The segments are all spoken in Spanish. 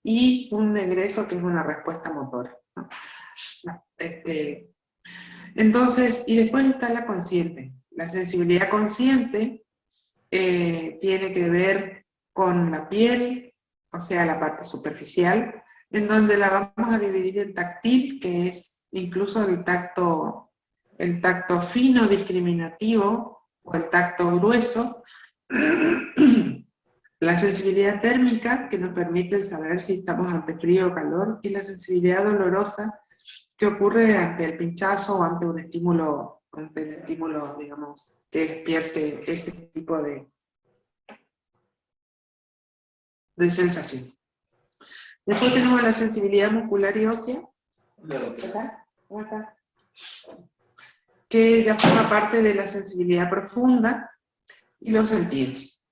y un egreso que es una respuesta motora, ¿no? Entonces, y después está la consciente. La sensibilidad consciente tiene que ver con la piel, o sea, la parte superficial, en donde la vamos a dividir en táctil, que es incluso el tacto fino, discriminativo, o el tacto grueso, la sensibilidad térmica, que nos permite saber si estamos ante frío o calor, y la sensibilidad dolorosa, que ocurre ante el pinchazo o ante un estímulo, digamos, que despierte ese tipo de sensación. Después tenemos la sensibilidad muscular y ósea, acá, que ya forma parte de la sensibilidad profunda y los sentidos.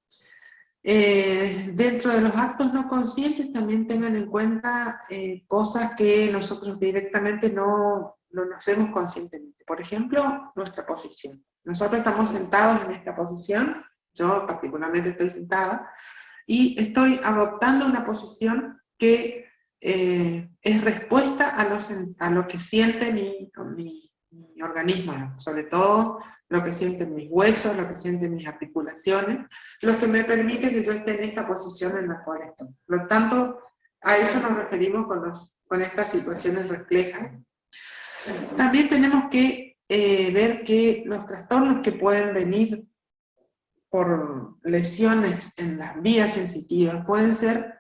Dentro de los actos no conscientes también tengan en cuenta cosas que nosotros directamente no hacemos conscientemente. Por ejemplo, nuestra posición. Nosotros estamos sentados en esta posición, yo particularmente estoy sentada, y estoy adoptando una posición que es respuesta a lo que siente mi organismo, sobre todo lo que sienten mis huesos, lo que sienten mis articulaciones, lo que me permite que yo esté en esta posición en la cual estoy. Por lo tanto, a eso nos referimos con estas situaciones reflejas. También tenemos que ver que los trastornos que pueden venir por lesiones en las vías sensitivas pueden ser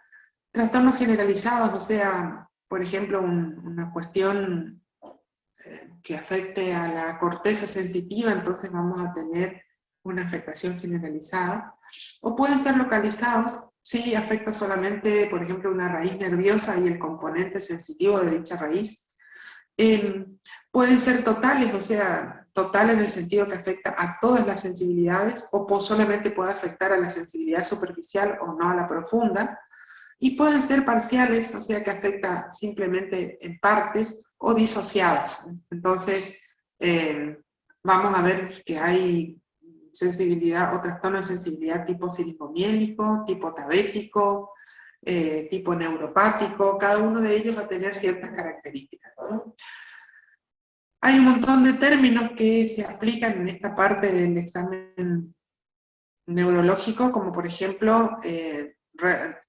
trastornos generalizados, o sea, por ejemplo, una cuestión que afecte a la corteza sensitiva, entonces vamos a tener una afectación generalizada, o pueden ser localizados si afecta solamente, por ejemplo, una raíz nerviosa y el componente sensitivo de dicha raíz. Pueden ser totales, o sea, total en el sentido que afecta a todas las sensibilidades, o solamente puede afectar a la sensibilidad superficial o no a la profunda, y pueden ser parciales, o sea que afecta simplemente en partes, o disociadas. Entonces, vamos a ver que hay sensibilidad o trastorno de sensibilidad tipo siringomiélico, tipo tabético, tipo neuropático, cada uno de ellos va a tener ciertas características, ¿no? Hay un montón de términos que se aplican en esta parte del examen neurológico, como por ejemplo,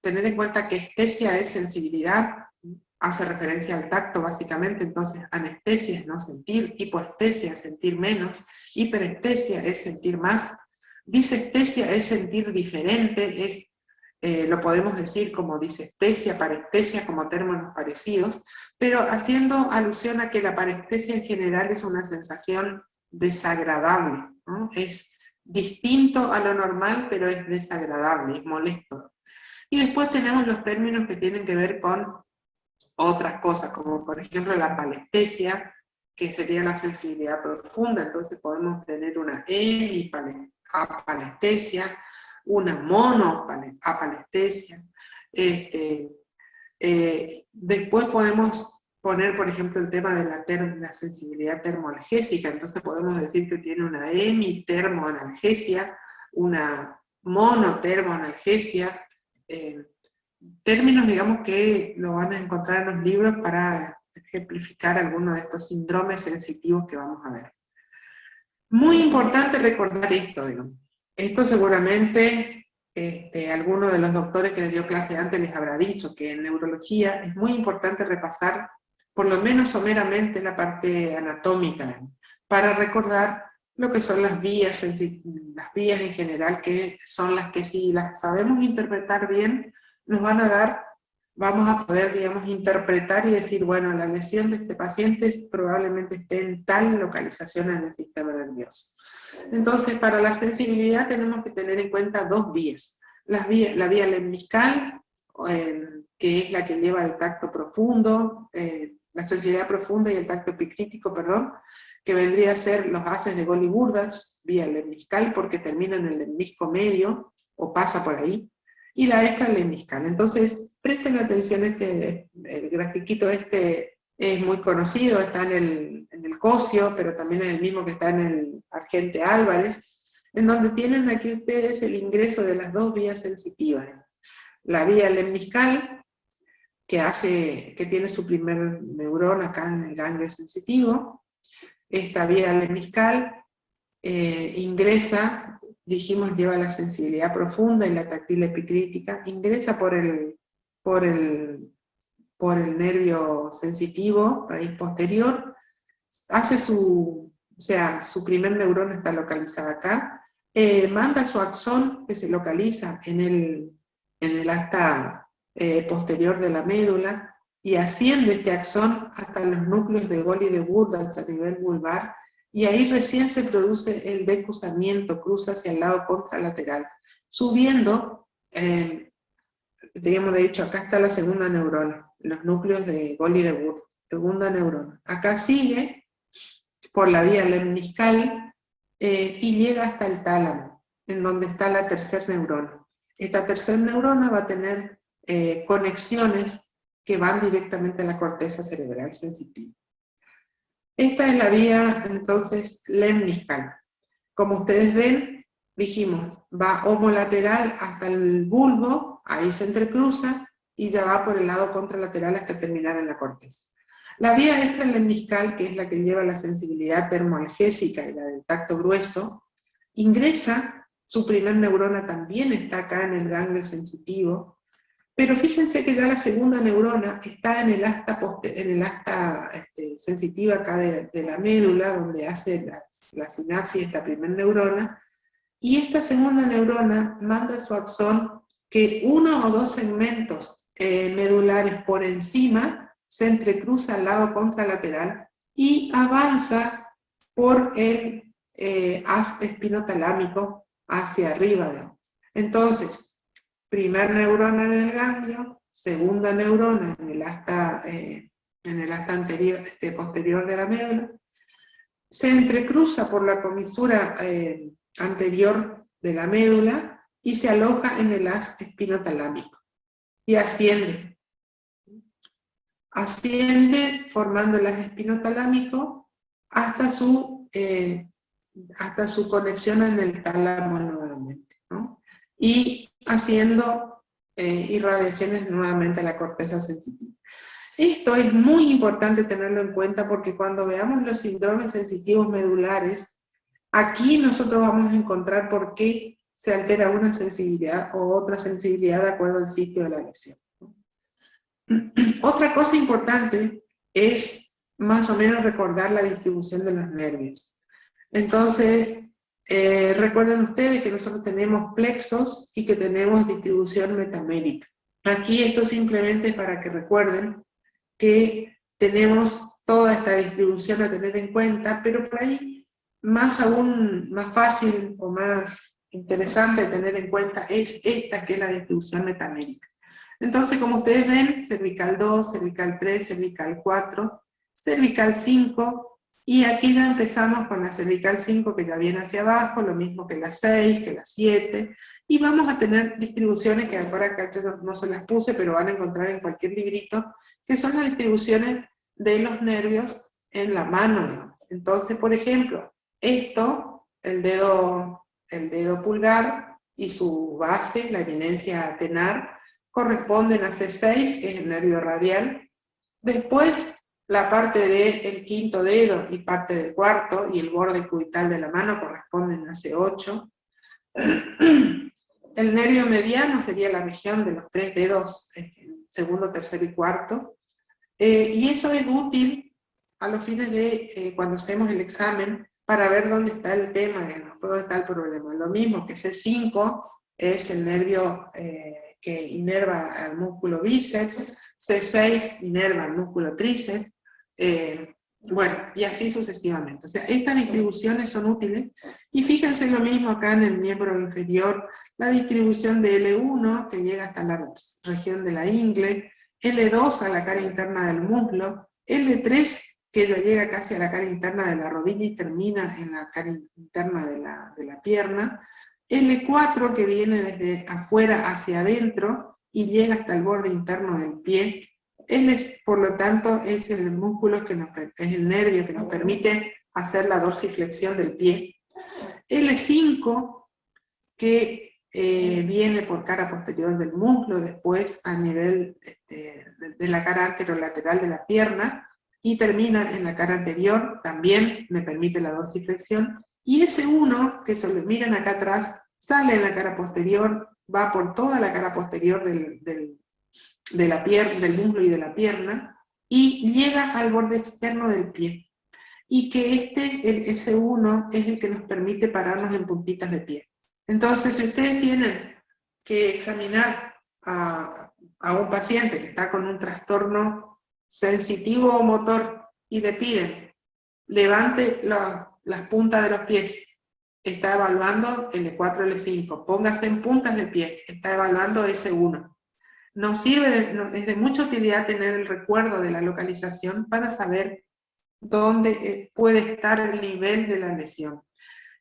tener en cuenta que estesia es sensibilidad, hace referencia al tacto básicamente, entonces anestesia es no sentir, hipoestesia es sentir menos, hiperestesia es sentir más, disestesia es sentir diferente, lo podemos decir como disestesia, parestesia, como términos parecidos, pero haciendo alusión a que la parestesia en general es una sensación desagradable, ¿no? Es distinto a lo normal, pero es desagradable, es molesto. Y después tenemos los términos que tienen que ver con otras cosas, como por ejemplo la palestesia, que sería la sensibilidad profunda, entonces podemos tener una hemipalestesia, una monoapalestesia. Después podemos poner, por ejemplo, el tema de la sensibilidad termoalgésica, entonces podemos decir que tiene una hemitermoanalgesia, una monotermoanalgesia, términos, digamos, que lo van a encontrar en los libros para ejemplificar algunos de estos síndromes sensitivos que vamos a ver. Muy importante recordar esto, digamos. Esto seguramente alguno de los doctores que les dio clase antes les habrá dicho, que en neurología es muy importante repasar, por lo menos someramente, la parte anatómica, para recordar lo que son las vías en general, que son las que si las sabemos interpretar bien, nos van a dar, vamos a poder, digamos, interpretar y decir, bueno, la lesión de este paciente probablemente esté en tal localización en el sistema nervioso. Entonces, para la sensibilidad tenemos que tener en cuenta dos vías. La vía lemniscal, que es la que lleva al tacto profundo, la sensibilidad profunda y el tacto epicrítico, perdón, que vendría a ser los haces de Golgi-Burdach, vía lemniscal, porque termina en el lemnisco medio, o pasa por ahí, y la extralemniscal. Entonces, presten atención, el grafiquito es muy conocido, está en el Cosio, pero también en el mismo que está en el Argente Álvarez, en donde tienen aquí ustedes el ingreso de las dos vías sensitivas. La vía lemniscal, que tiene su primer neurón acá en el ganglio sensitivo. Esta vía lemniscal ingresa, dijimos, lleva la sensibilidad profunda y la táctil epicrítica, ingresa por el nervio sensitivo, raíz posterior, hace su primer neurona está localizada acá, manda su axón que se localiza en el asta posterior de la médula, y asciende este axón hasta los núcleos de Gol y de Wood a nivel vulvar, y ahí recién se produce el decusamiento, cruza hacia el lado contralateral, subiendo, digamos, de hecho, acá está la segunda neurona, los núcleos de Gol y de Wood, segunda neurona. Acá sigue por la vía lemniscal y llega hasta el tálamo, en donde está la tercera neurona. Esta tercera neurona va a tener conexiones que van directamente a la corteza cerebral sensitiva. Esta es la vía, entonces, lemniscal. Como ustedes ven, dijimos, va homolateral hasta el bulbo, ahí se entrecruza, y ya va por el lado contralateral hasta terminar en la corteza. La vía extralemniscal, que es la que lleva la sensibilidad termoalgésica y la del tacto grueso, ingresa, su primer neurona también está acá en el ganglio sensitivo, pero fíjense que ya la segunda neurona está en el asta, sensitiva acá de la médula, donde hace la sinapsis esta primer neurona, y esta segunda neurona manda su axón que uno o dos segmentos medulares por encima se entrecruza al lado contralateral y avanza por el haz espinotalámico hacia arriba, digamos. Entonces, primer neurona en el ganglio, segunda neurona en el asta anterior, posterior de la médula, se entrecruza por la comisura anterior de la médula y se aloja en el haz espinotalámico y asciende formando el haz espinotalámico hasta su conexión en el tálamo nuevamente, ¿no? Y haciendo irradiaciones nuevamente a la corteza sensitiva. Esto es muy importante tenerlo en cuenta porque cuando veamos los síndromes sensitivos medulares, aquí nosotros vamos a encontrar por qué se altera una sensibilidad o otra sensibilidad de acuerdo al sitio de la lesión. Otra cosa importante es más o menos recordar la distribución de los nervios. Entonces, recuerden ustedes que nosotros tenemos plexos y que tenemos distribución metamérica. Aquí esto simplemente es para que recuerden que tenemos toda esta distribución a tener en cuenta, pero por ahí más fácil o más interesante tener en cuenta es esta, que es la distribución metamérica. Entonces, como ustedes ven, cervical 2, cervical 3, cervical 4, cervical 5, y aquí ya empezamos con la cervical 5 que ya viene hacia abajo, lo mismo que la 6, que la 7, y vamos a tener distribuciones que ahora acá yo no se las puse, pero van a encontrar en cualquier librito, que son las distribuciones de los nervios en la mano, ¿no? Entonces, por ejemplo, esto, el dedo pulgar y su base, la eminencia tenar, corresponden a C6, que es el nervio radial. Después, la parte del quinto dedo y parte del cuarto y el borde cubital de la mano corresponden a C8. El nervio mediano sería la región de los tres dedos, segundo, tercero y cuarto. Y eso es útil a los fines de cuando hacemos el examen para ver dónde está el tema, dónde está el problema. Lo mismo que C5 es el nervio que inerva al músculo bíceps, C6 inerva al músculo tríceps, bueno, y así sucesivamente. O sea, estas distribuciones son útiles, y fíjense lo mismo acá en el miembro inferior, la distribución de L1, que llega hasta la región de la ingle, L2 a la cara interna del muslo, L3 que ya llega casi a la cara interna de la rodilla y termina en la cara interna de la pierna, L4 que viene desde afuera hacia adentro y llega hasta el borde interno del pie. Por lo tanto, es el músculo es el nervio que nos permite hacer la dorsiflexión del pie. L5 que viene por cara posterior del muslo, después a nivel de de la cara anterolateral de la pierna, y termina en la cara anterior, también me permite la dorsiflexión, y ese 1, que se lo miran acá atrás, sale en la cara posterior, va por toda la cara posterior de la pierna, del muslo y de la pierna, y llega al borde externo del pie. Y que el S1 es el que nos permite pararnos en puntitas de pie. Entonces, si ustedes tienen que examinar a un paciente que está con un trastorno sensitivo o motor y le piden, levante las puntas de los pies, está evaluando L4, L5, póngase en puntas de pie, está evaluando S1. Nos sirve, es de mucha utilidad tener el recuerdo de la localización para saber dónde puede estar el nivel de la lesión.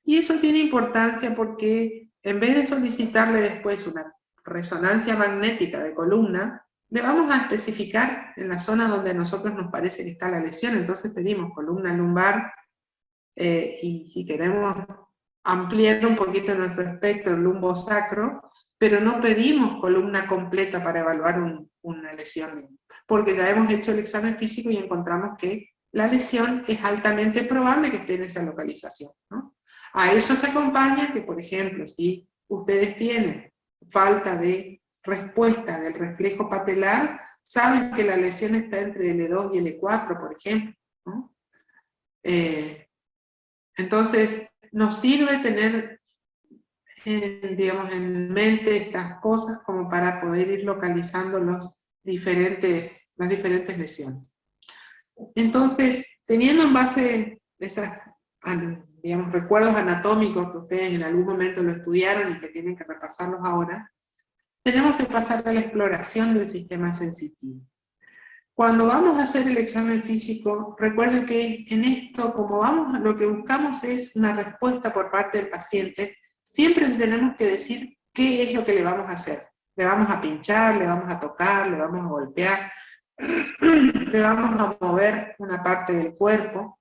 Y eso tiene importancia porque en vez de solicitarle después una resonancia magnética de columna, le vamos a especificar en la zona donde a nosotros nos parece que está la lesión. Entonces pedimos columna lumbar, y si queremos ampliar un poquito nuestro espectro lumbosacro, pero no pedimos columna completa para evaluar una lesión, porque ya hemos hecho el examen físico y encontramos que la lesión es altamente probable que esté en esa localización, ¿no? A eso se acompaña que, por ejemplo, si ustedes tienen falta de respuesta del reflejo patelar, saben que la lesión está entre L2 y L4, por ejemplo, ¿no? Entonces, nos sirve tener, digamos, en mente estas cosas como para poder ir localizando las diferentes lesiones. Entonces, teniendo en base esos, digamos, recuerdos anatómicos que ustedes en algún momento lo estudiaron y que tienen que repasarlos ahora, tenemos que pasar a la exploración del sistema sensitivo. Cuando vamos a hacer el examen físico, recuerden que en esto, como lo que buscamos es una respuesta por parte del paciente, siempre le tenemos que decir qué es lo que le vamos a hacer. Le vamos a pinchar, le vamos a tocar, le vamos a golpear, le vamos a mover una parte del cuerpo.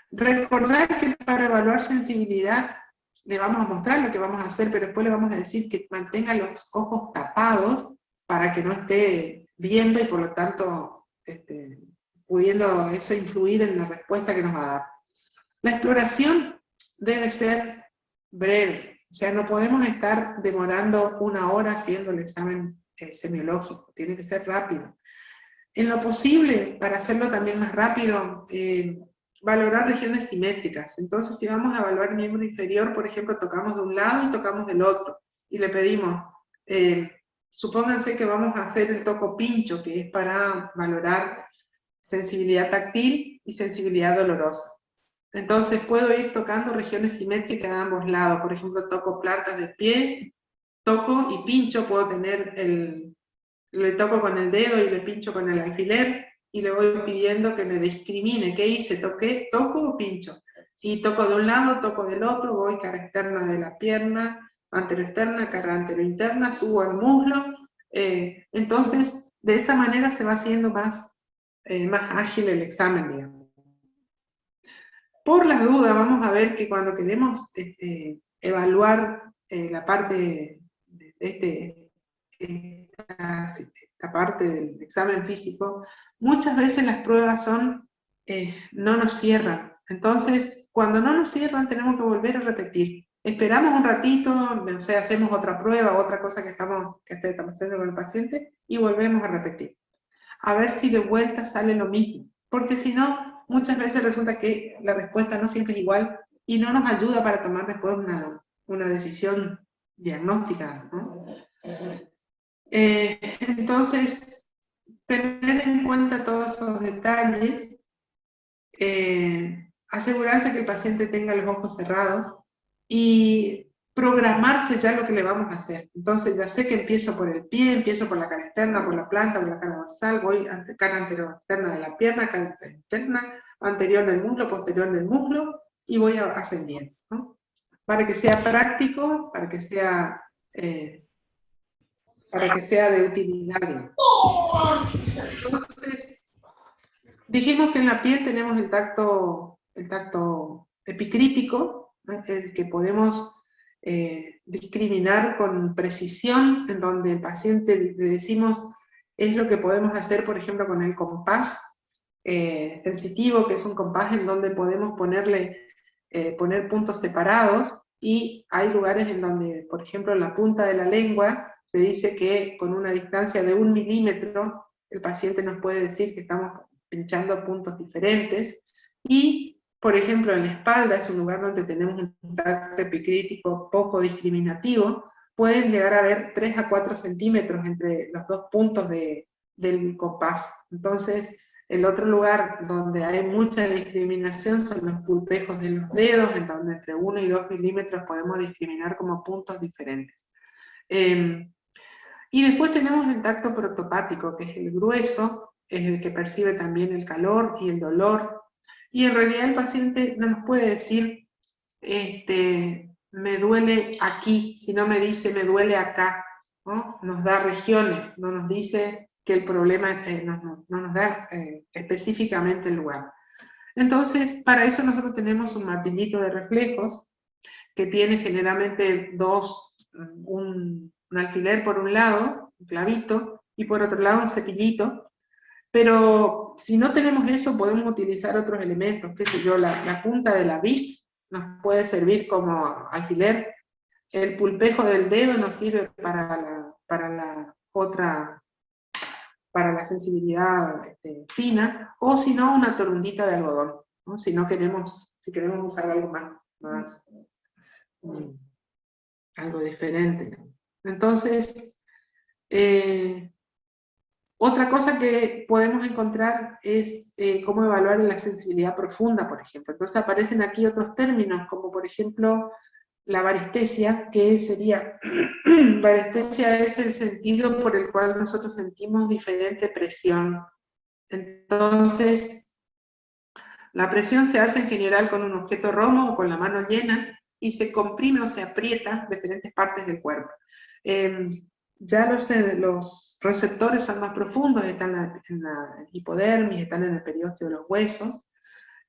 Recordar que para evaluar sensibilidad le vamos a mostrar lo que vamos a hacer, pero después le vamos a decir que mantenga los ojos tapados para que no esté viendo y por lo tanto pudiendo eso influir en la respuesta que nos va a dar. La exploración debe ser breve, o sea, no podemos estar demorando 1 hora haciendo el examen semiológico, tiene que ser rápido. En lo posible, para hacerlo también más rápido, valorar regiones simétricas. Entonces, si vamos a evaluar el miembro inferior, por ejemplo, tocamos de un lado y tocamos del otro, y le pedimos, supónganse que vamos a hacer el toco pincho, que es para valorar sensibilidad táctil y sensibilidad dolorosa. Entonces puedo ir tocando regiones simétricas de ambos lados, por ejemplo, toco plantas de pie, toco y pincho, puedo tener le toco con el dedo y le pincho con el alfiler, y le voy pidiendo que me discrimine qué hice, toqué, toco o pincho. Y toco de un lado, toco del otro, voy cara externa de la pierna, anteroexterna, cara anterointerna, subo al muslo. Entonces, de esa manera se va haciendo más ágil el examen, digamos. Por las dudas, vamos a ver que cuando queremos evaluar la parte de esta parte del examen físico, muchas veces las pruebas no nos cierran. Entonces, cuando no nos cierran, tenemos que volver a repetir. Esperamos un ratito, o sea, hacemos otra prueba, otra cosa que estamos haciendo con el paciente, y volvemos a repetir. A ver si de vuelta sale lo mismo. Porque si no, muchas veces resulta que la respuesta no siempre es igual, y no nos ayuda para tomar después una decisión diagnóstica, ¿no? Entonces, tener en cuenta todos esos detalles, asegurarse que el paciente tenga los ojos cerrados y programarse ya lo que le vamos a hacer. Entonces ya sé que empiezo por el pie, empiezo por la cara externa, por la planta, por la cara dorsal, voy cara anterior externa de la pierna, cara externa, anterior del muslo, posterior del muslo, y voy ascendiendo, ¿no? Para que sea práctico, para que sea de utilidad. Entonces, dijimos que en la piel tenemos el tacto epicrítico, ¿no? El que podemos discriminar con precisión, en donde el paciente le decimos es lo que podemos hacer, por ejemplo, con el compás sensitivo, que es un compás en donde podemos poner puntos separados, y hay lugares en donde, por ejemplo, en la punta de la lengua, se dice que con una distancia de 1 milímetro, el paciente nos puede decir que estamos pinchando puntos diferentes, y, por ejemplo, en la espalda, es un lugar donde tenemos un tacto epicrítico poco discriminativo, pueden llegar a haber 3 a 4 centímetros entre los dos puntos del compás. Entonces, el otro lugar donde hay mucha discriminación son los pulpejos de los dedos, en donde entre 1 y 2 milímetros podemos discriminar como puntos diferentes. Y después tenemos el tacto protopático, que es el grueso, es el que percibe también el calor y el dolor. Y en realidad el paciente no nos puede decir, me duele aquí, sino me dice, me duele acá, ¿no? Nos da regiones, no nos dice que el problema no nos da específicamente el lugar. Entonces, para eso nosotros tenemos un martillito de reflejos, que tiene generalmente un alfiler por un lado, un clavito, y por otro lado un cepillito, pero si no tenemos eso podemos utilizar otros elementos, qué sé yo, la punta de la vid nos puede servir como alfiler, el pulpejo del dedo nos sirve para la sensibilidad fina, o si no, una torundita de algodón, ¿no? Si queremos usar algo más algo diferente. Entonces, otra cosa que podemos encontrar es cómo evaluar la sensibilidad profunda, por ejemplo. Entonces aparecen aquí otros términos, como por ejemplo la varestesia, que sería, varestesia es el sentido por el cual nosotros sentimos diferente presión. Entonces, la presión se hace en general con un objeto romo o con la mano llena, y se comprime o se aprieta diferentes partes del cuerpo. Ya los receptores son más profundos, están en la hipodermis, están en el periósteo de los huesos.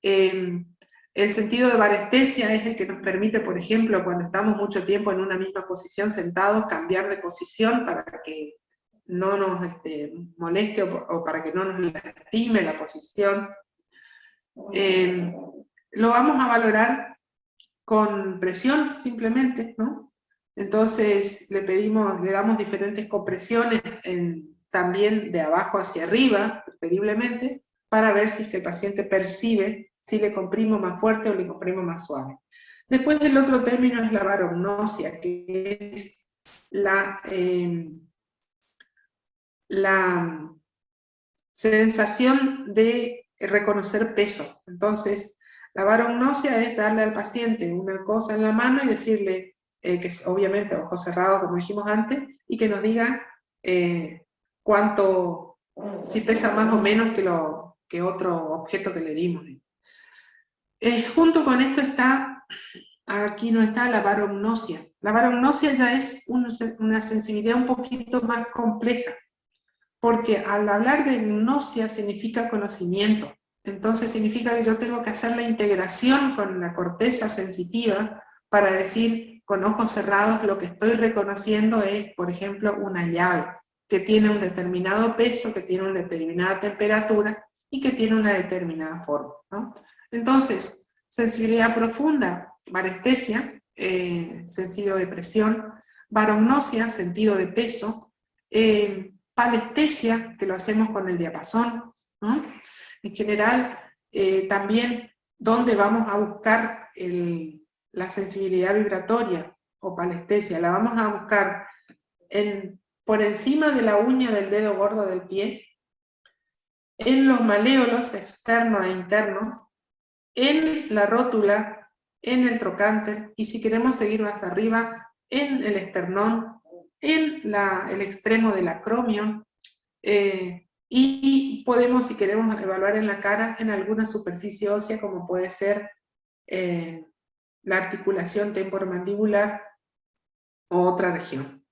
El sentido de varestesia es el que nos permite, por ejemplo, cuando estamos mucho tiempo en una misma posición sentados, cambiar de posición para que no nos moleste o para que no nos lastime la posición. Lo vamos a valorar con presión simplemente, ¿no? Entonces le damos diferentes compresiones también de abajo hacia arriba, preferiblemente, para ver si es que el paciente percibe si le comprimo más fuerte o le comprimo más suave. Después el otro término es la barognosia, que es la sensación de reconocer peso. Entonces, la barognosia es darle al paciente una cosa en la mano y decirle, que es obviamente ojos cerrados, como dijimos antes, y que nos diga cuánto, si pesa más o menos que otro objeto que le dimos. Junto con esto está, aquí no está la barognosia. La barognosia ya es una sensibilidad un poquito más compleja, porque al hablar de gnosia significa conocimiento. Entonces significa que yo tengo que hacer la integración con la corteza sensitiva para decir con ojos cerrados lo que estoy reconociendo es, por ejemplo, una llave que tiene un determinado peso, que tiene una determinada temperatura y que tiene una determinada forma, ¿no? Entonces, sensibilidad profunda, varestesia, sentido de presión, barognosia, sentido de peso, palestesia, que lo hacemos con el diapasón, ¿no? En general, también donde vamos a buscar la sensibilidad vibratoria o palestesia, la vamos a buscar por encima de la uña del dedo gordo del pie, en los maléolos externos e internos, en la rótula, en el trocánter, y si queremos seguir más arriba, en el esternón, en el extremo del acromion, y podemos, si queremos evaluar en la cara, en alguna superficie ósea, como puede ser la articulación temporomandibular o otra región.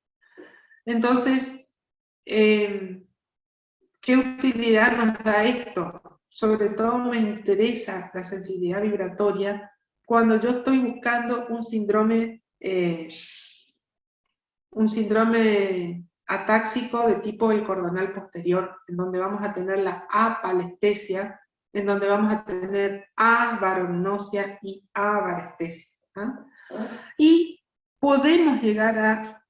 Entonces, ¿qué utilidad nos da esto? Sobre todo me interesa la sensibilidad vibratoria cuando yo estoy buscando un síndrome atáxico de tipo el cordonal posterior, en donde vamos a tener la apalestesia, en donde vamos a tener avarognosia y avarestesia. Y podemos llegar a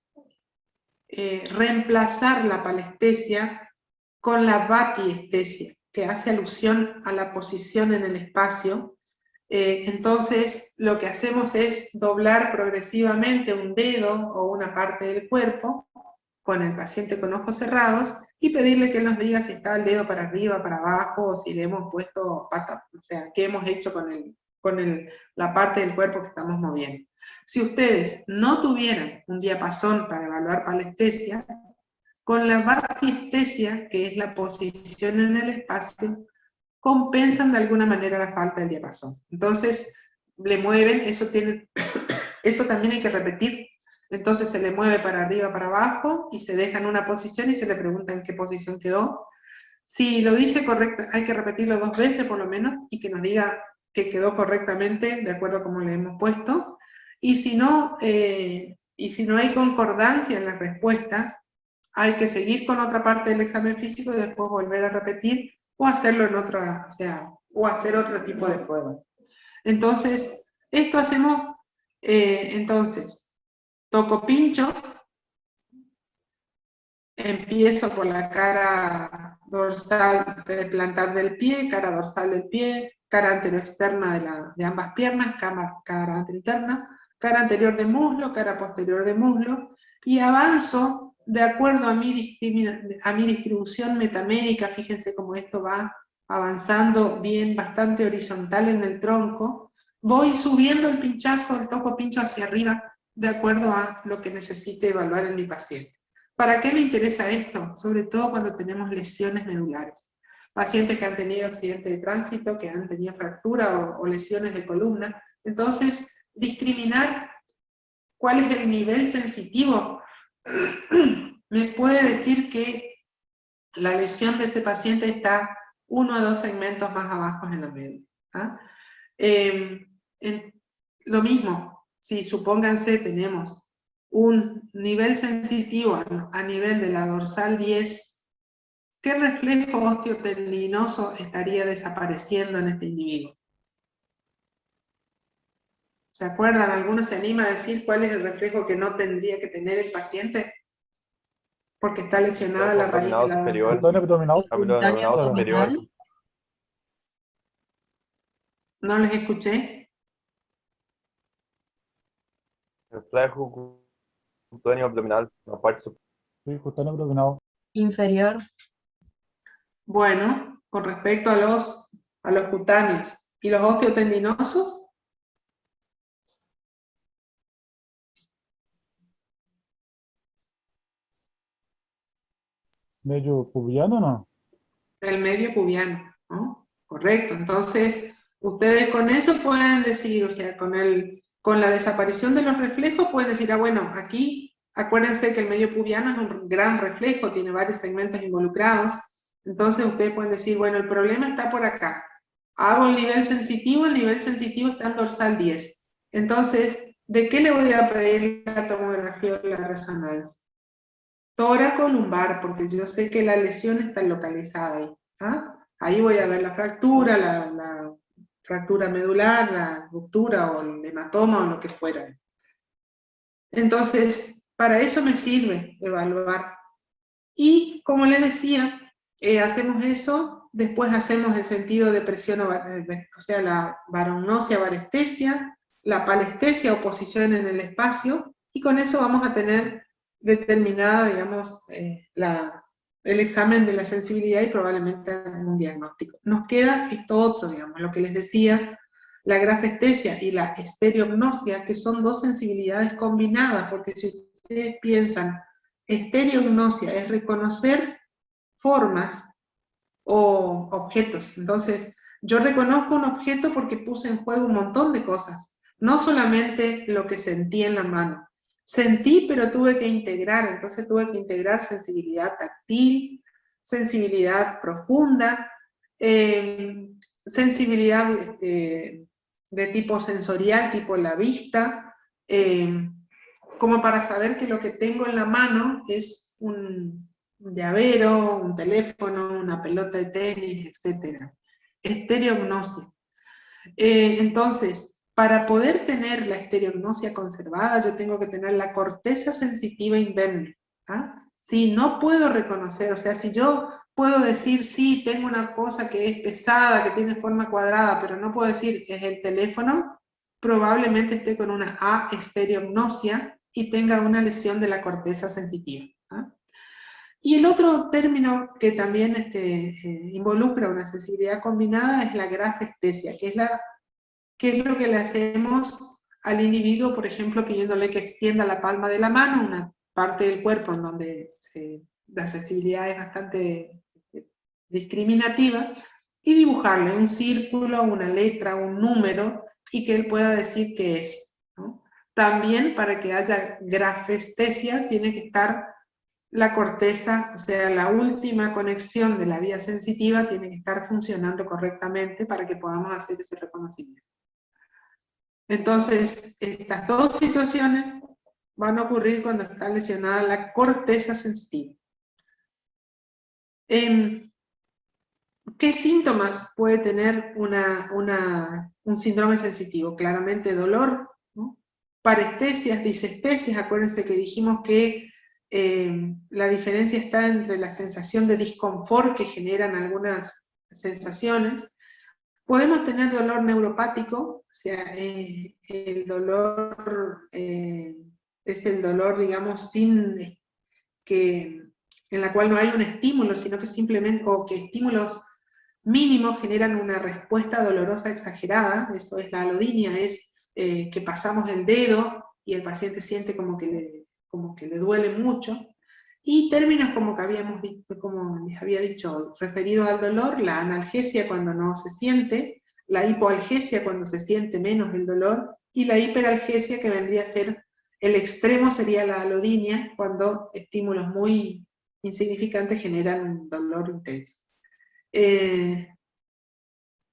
reemplazar la palestesia con la batiestesia, que hace alusión a la posición en el espacio. Entonces, lo que hacemos es doblar progresivamente un dedo o una parte del cuerpo con el paciente con ojos cerrados y pedirle que nos diga si está el dedo para arriba, para abajo, o si le hemos puesto pata, o sea, qué hemos hecho con la parte del cuerpo que estamos moviendo. Si ustedes no tuvieran un diapasón para evaluar palestesia, con la batiestesia, que es la posición en el espacio, compensan de alguna manera la falta del diapasón. Entonces, le mueven, eso tiene, esto también hay que repetir, entonces se le mueve para arriba, para abajo, y se deja en una posición y se le pregunta en qué posición quedó. Si lo dice correcto, hay que repetirlo 2 veces por lo menos, y que nos diga que quedó correctamente, de acuerdo a como le hemos puesto, y si no hay concordancia en las respuestas, hay que seguir con otra parte del examen físico y después volver a repetir, o hacerlo en otra, o sea, o hacer otro tipo de prueba. Entonces, esto hacemos, entonces, toco pincho, empiezo por la cara dorsal plantar del pie, cara dorsal del pie, cara anteroexterna de ambas piernas, cara anterointerna, cara anterior de muslo, cara posterior de muslo, y avanzo de acuerdo a mi distribución metamérica. Fíjense cómo esto va avanzando bien, bastante horizontal en el tronco. Voy subiendo el pinchazo, el toco pincho hacia arriba, de acuerdo a lo que necesite evaluar en mi paciente. ¿Para qué me interesa esto? Sobre todo cuando tenemos lesiones medulares. Pacientes que han tenido accidente de tránsito, que han tenido fractura o lesiones de columna. Entonces, discriminar cuál es el nivel sensitivo me puede decir que la lesión de ese paciente está 1 a 2 segmentos más abajo en la médula. Lo mismo, si supónganse tenemos un nivel sensitivo a nivel de la dorsal 10, ¿qué reflejo osteotendinoso estaría desapareciendo en este individuo? ¿Se acuerdan? ¿Alguno se anima a decir cuál es el reflejo que no tendría que tener el paciente? Porque está lesionada la raíz de la superior. Abdominal superior. No les escuché. Reflejo cutâneo abdominal, la parte superior. Sí, cutáneo abdominal. Inferior. Bueno, con respecto a los cutáneos y los osteotendinosos, Medio pubiano, ¿no? el medio pubiano, ¿no? Correcto. Entonces, ustedes con eso pueden decir, o sea, con la desaparición de los reflejos pueden decir, ah, bueno, aquí acuérdense que el medio pubiano es un gran reflejo, tiene varios segmentos involucrados. Entonces ustedes pueden decir, bueno, el problema está por acá. Hago el nivel sensitivo está en dorsal 10. Entonces, ¿de qué le voy a pedir la tomografía o la resonancia? Tóraco lumbar, porque yo sé que la lesión está localizada ahí. Ahí voy a ver la fractura, la fractura medular, la ruptura o el hematoma o lo que fuera. Entonces, para eso me sirve evaluar. Y como les decía, hacemos eso, después hacemos el sentido de presión, o sea, la varognosia, varestesia, la palestesia o posición en el espacio, y con eso vamos a tener determinada, digamos, el examen de la sensibilidad y probablemente un diagnóstico. Nos queda esto otro, digamos, lo que les decía, la grafestesia y la estereognosia, que son 2 sensibilidades combinadas, porque si ustedes piensan, estereognosia es reconocer formas o objetos. Entonces, yo reconozco un objeto porque puse en juego un montón de cosas, no solamente lo que sentí en la mano. Sentí, pero tuve que integrar, entonces tuve que integrar sensibilidad táctil, sensibilidad profunda, sensibilidad de tipo sensorial, tipo la vista, como para saber que lo que tengo en la mano es un llavero, un teléfono, una pelota de tenis, etc. Estereognosia. Entonces, para poder tener la estereognosia conservada, yo tengo que tener la corteza sensitiva indemne. ¿Ah? Si no puedo reconocer, o sea, si yo puedo decir, sí, tengo una cosa que es pesada, que tiene forma cuadrada, pero no puedo decir que es el teléfono, probablemente esté con una aestereognosia y tenga una lesión de la corteza sensitiva. ¿Ah? Y el otro término que también involucra una sensibilidad combinada es la grafestesia, que es lo que le hacemos al individuo, por ejemplo, pidiéndole que extienda la palma de la mano, una parte del cuerpo en donde la sensibilidad es bastante discriminativa, y dibujarle un círculo, una letra, un número, y que él pueda decir qué es, ¿no? También, para que haya grafestesia, tiene que estar la corteza, o sea, la última conexión de la vía sensitiva tiene que estar funcionando correctamente para que podamos hacer ese reconocimiento. Entonces, estas dos situaciones van a ocurrir cuando está lesionada la corteza sensitiva. ¿Qué síntomas puede tener un síndrome sensitivo? Claramente dolor, ¿no? Parestesias, disestesias. Acuérdense que dijimos que la diferencia está entre la sensación de disconfort que generan algunas sensaciones. Podemos tener dolor neuropático, o sea, el dolor es el dolor, digamos, en la cual no hay un estímulo, sino que simplemente, o que estímulos mínimos generan una respuesta dolorosa exagerada. Eso es la alodinia, es que pasamos el dedo y el paciente siente como que le duele mucho. Y términos como que habíamos visto, como les había dicho, referidos al dolor, la analgesia cuando no se siente, la hipoalgesia cuando se siente menos el dolor, y la hiperalgesia, que vendría a ser, el extremo sería la alodinia, cuando estímulos muy insignificantes generan un dolor intenso.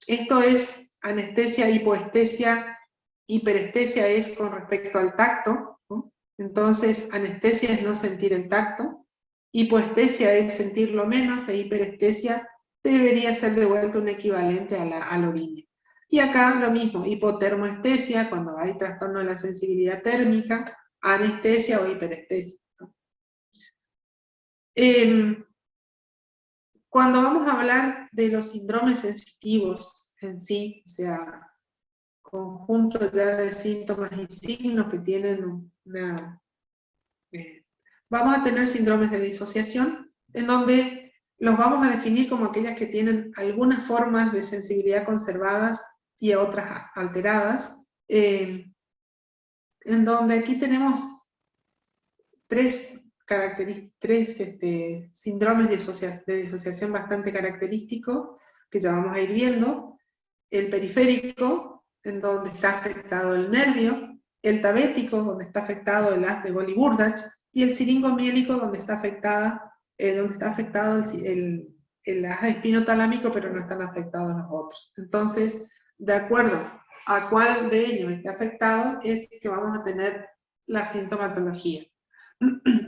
Esto es anestesia, hipoestesia, hiperestesia es con respecto al tacto, ¿no? Entonces, anestesia es no sentir el tacto, hipoestesia es sentirlo menos, e hiperestesia debería ser de vuelta un equivalente a la alodinia. Y acá lo mismo, hipotermoestesia, cuando hay trastorno de la sensibilidad térmica, anestesia o hiperestesia, ¿no? Cuando vamos a hablar de los síndromes sensitivos en sí, o sea, conjunto ya de síntomas y signos que tienen vamos a tener síndromes de disociación, en donde los vamos a definir como aquellas que tienen algunas formas de sensibilidad conservadas y otras alteradas, en donde aquí tenemos tres síndromes de disociación bastante característicos, que ya vamos a ir viendo. El periférico, en donde está afectado el nervio; el tabético, donde está afectado el haz de Golgi-Burdach; y el siringomiélico, donde está afectado el haz espinotalámico, pero no están afectados los otros. Entonces, de acuerdo a cuál de ellos está afectado, es que vamos a tener la sintomatología.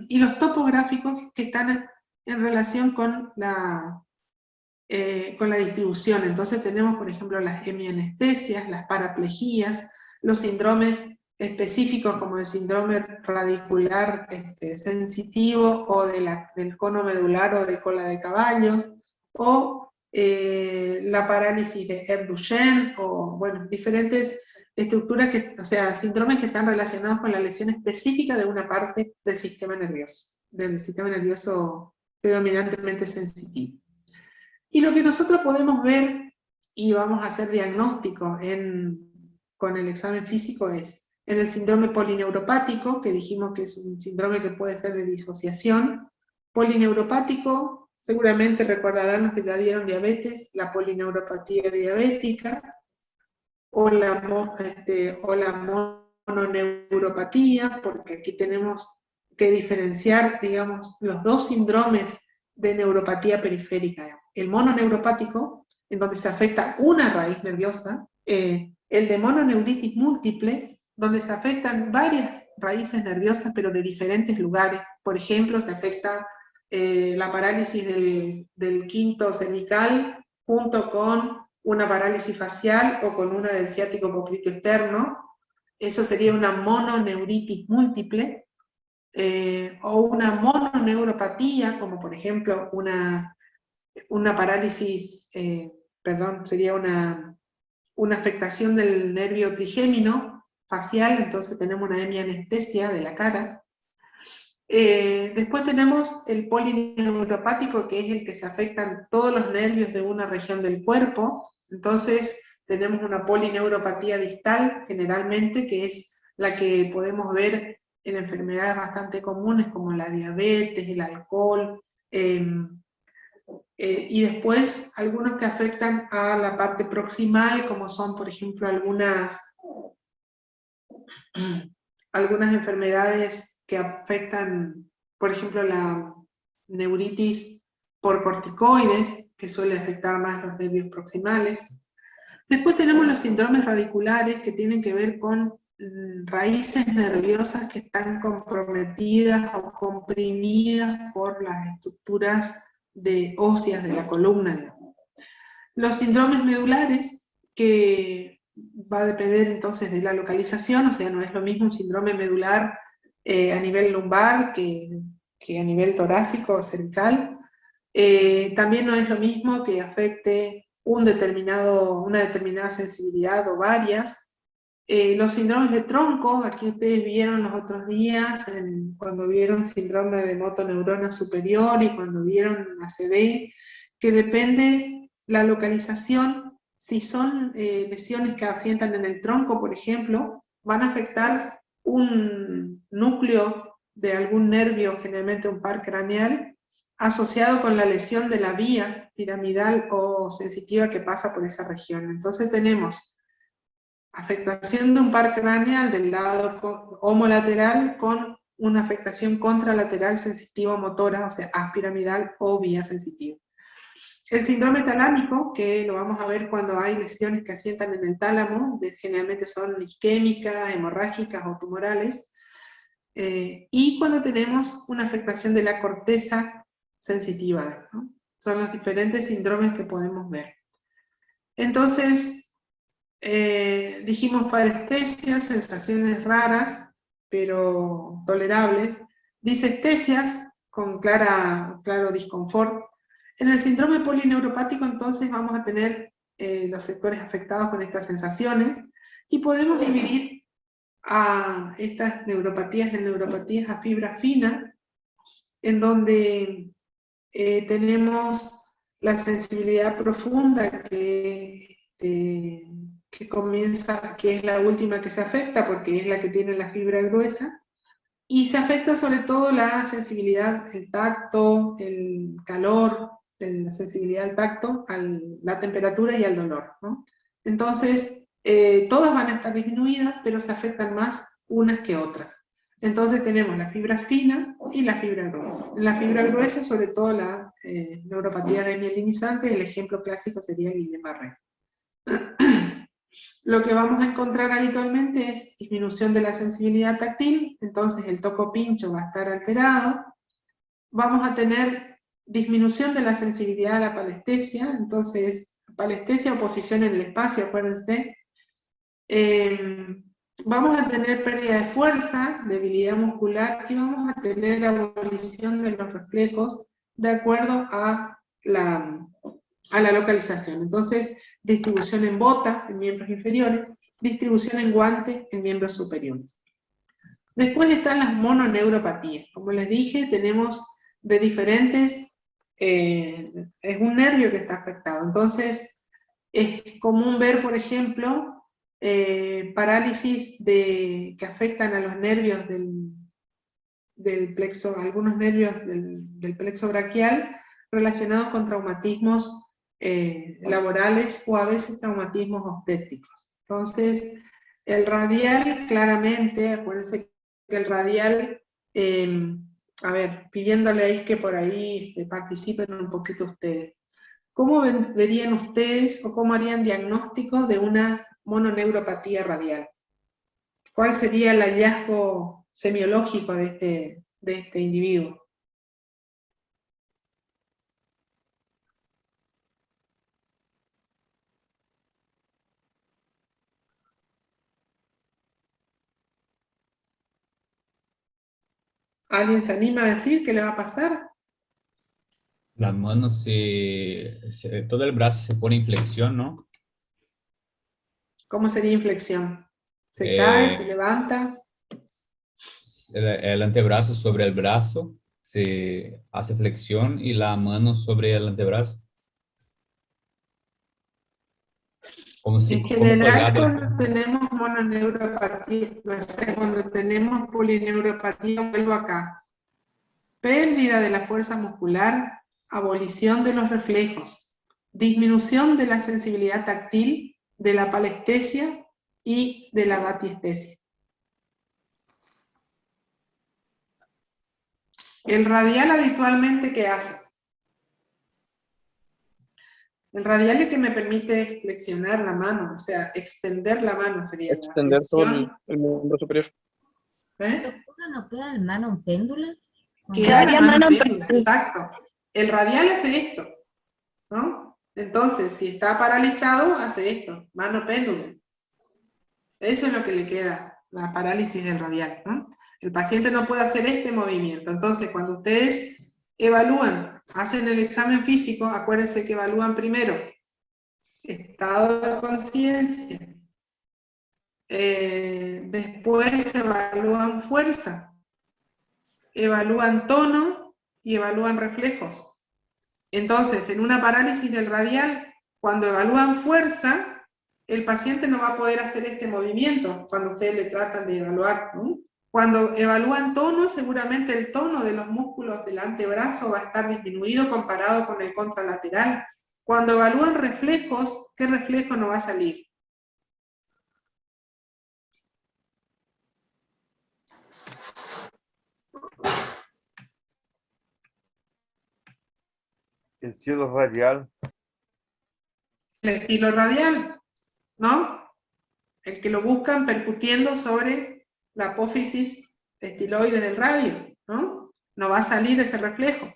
Y los topográficos, que están en relación con la distribución. Entonces tenemos, por ejemplo, las hemianestesias, las paraplejías, los síndromes específicos como el síndrome radicular sensitivo, o del cono medular o de cola de caballo, o la parálisis de Ebb-Duchenne, o bueno, diferentes estructuras, o sea, síndromes que están relacionados con la lesión específica de una parte del sistema nervioso predominantemente sensitivo. Y lo que nosotros podemos ver, y vamos a hacer diagnóstico con el examen físico, es en el síndrome polineuropático, que dijimos que es un síndrome que puede ser de disociación. Polineuropático, seguramente recordarán los que ya dieron diabetes, la polineuropatía diabética, o la mononeuropatía, porque aquí tenemos que diferenciar, digamos, los dos síndromes de neuropatía periférica. El mononeuropático, en donde se afecta una raíz nerviosa; el de mononeuritis múltiple, donde se afectan varias raíces nerviosas, pero de diferentes lugares. Por ejemplo, se afecta la parálisis del quinto cervical junto con una parálisis facial o con una del ciático popliteo externo. Eso sería una mononeuritis múltiple, o una mononeuropatía, como por ejemplo una parálisis, sería una afectación del nervio trigémino facial, entonces tenemos una hemianestesia de la cara. Después tenemos el polineuropático, que es el que se afectan todos los nervios de una región del cuerpo. Entonces tenemos una polineuropatía distal, generalmente, que es la que podemos ver en enfermedades bastante comunes, como la diabetes, el alcohol, y después algunos que afectan a la parte proximal, como son, por ejemplo, algunas enfermedades que afectan, por ejemplo, la neuritis por corticoides, que suele afectar más los nervios proximales. Después tenemos los síndromes radiculares, que tienen que ver con raíces nerviosas que están comprometidas o comprimidas por las estructuras óseas de la columna. Los síndromes medulares, que va a depender entonces de la localización, o sea, no es lo mismo un síndrome medular a nivel lumbar que a nivel torácico o cervical. También no es lo mismo que afecte una determinada sensibilidad o varias. Los síndromes de tronco, aquí ustedes vieron los otros días, cuando vieron síndrome de motoneurona superior y cuando vieron ACV, que depende la localización. Si son lesiones que asientan en el tronco, por ejemplo, van a afectar un núcleo de algún nervio, generalmente un par craneal, asociado con la lesión de la vía piramidal o sensitiva que pasa por esa región. Entonces tenemos afectación de un par craneal del lado homolateral con una afectación contralateral sensitiva motora, o sea, aspiramidal o vía sensitiva. El síndrome talámico, que lo vamos a ver cuando hay lesiones que asientan en el tálamo, generalmente son isquémicas, hemorrágicas o tumorales, y cuando tenemos una afectación de la corteza sensitiva, ¿no? Son los diferentes síndromes que podemos ver. Entonces, dijimos parestesias, sensaciones raras, pero tolerables, disestesias, con claro disconfort. En el síndrome polineuropático, entonces, vamos a tener los sectores afectados con estas sensaciones, y podemos dividir a estas neuropatías en neuropatías a fibra fina, en donde tenemos la sensibilidad profunda que comienza, que es la última que se afecta porque es la que tiene la fibra gruesa, y se afecta sobre todo la sensibilidad, el tacto, el calor, la sensibilidad al tacto, la temperatura y al dolor, ¿no? Entonces, todas van a estar disminuidas, pero se afectan más unas que otras. Entonces tenemos la fibra fina y la fibra gruesa. En la fibra gruesa, sobre todo la neuropatía desmielinizante, el ejemplo clásico sería Guillain-Barré. Lo que vamos a encontrar habitualmente es disminución de la sensibilidad táctil, entonces el toco pincho va a estar alterado. Vamos a tener disminución de la sensibilidad a la palestesia, entonces palestesia o posición en el espacio, acuérdense. Vamos a tener pérdida de fuerza, debilidad muscular, y vamos a tener abolición de los reflejos de acuerdo a la localización. Entonces, distribución en bota, en miembros inferiores, distribución en guante, en miembros superiores. Después están las mononeuropatías. Como les dije, tenemos de diferentes, es un nervio que está afectado. Entonces, es común ver, por ejemplo, parálisis que afectan a los nervios del plexo, algunos nervios del plexo braquial, relacionados con traumatismos laborales o a veces traumatismos obstétricos. Entonces, el radial, claramente, acuérdense que el radial, a ver, pidiéndole ahí que por ahí participen un poquito ustedes. ¿Cómo verían ustedes o cómo harían diagnóstico de una mononeuropatía radial? ¿Cuál sería el hallazgo semiológico de este individuo? ¿Alguien se anima a decir qué le va a pasar? Las manos todo el brazo se pone en flexión, ¿no? ¿Cómo sería inflexión? ¿Se cae, se Eh, levanta? el antebrazo sobre el brazo se hace flexión y la mano sobre el antebrazo. Como En como general, colgado. cuando tenemos mononeuropatía, o sea, cuando tenemos polineuropatía, vuelvo acá. Pérdida de la fuerza muscular, abolición de los reflejos, disminución de la sensibilidad táctil, de la palestesia y de la batiestesia. El radial habitualmente, ¿qué hace? El radial es que me permite flexionar la mano, o sea, extender la mano sería Extender la todo flexión. el miembro superior. ¿Eh? Doctora, ¿no queda el mano en péndula? Queda la mano en péndula, exacto. El radial hace esto, ¿no? Entonces, si está paralizado, hace esto, mano péndula. Eso es lo que le queda, la parálisis del radial, ¿no? El paciente no puede hacer este movimiento. Entonces, cuando ustedes evalúan, hacen el examen físico, acuérdense que evalúan primero estado de conciencia, después evalúan fuerza, evalúan tono y evalúan reflejos. Entonces, en una parálisis del radial, cuando evalúan fuerza, el paciente no va a poder hacer este movimiento cuando ustedes le tratan de evaluar, ¿no? Cuando evalúan tono, seguramente el tono de los músculos del antebrazo va a estar disminuido comparado con el contralateral. Cuando evalúan reflejos, ¿qué reflejo no va a salir? El estilo radial. El estilo radial, ¿no? El que lo buscan percutiendo sobre la apófisis estiloide del radio, ¿no? No va a salir ese reflejo.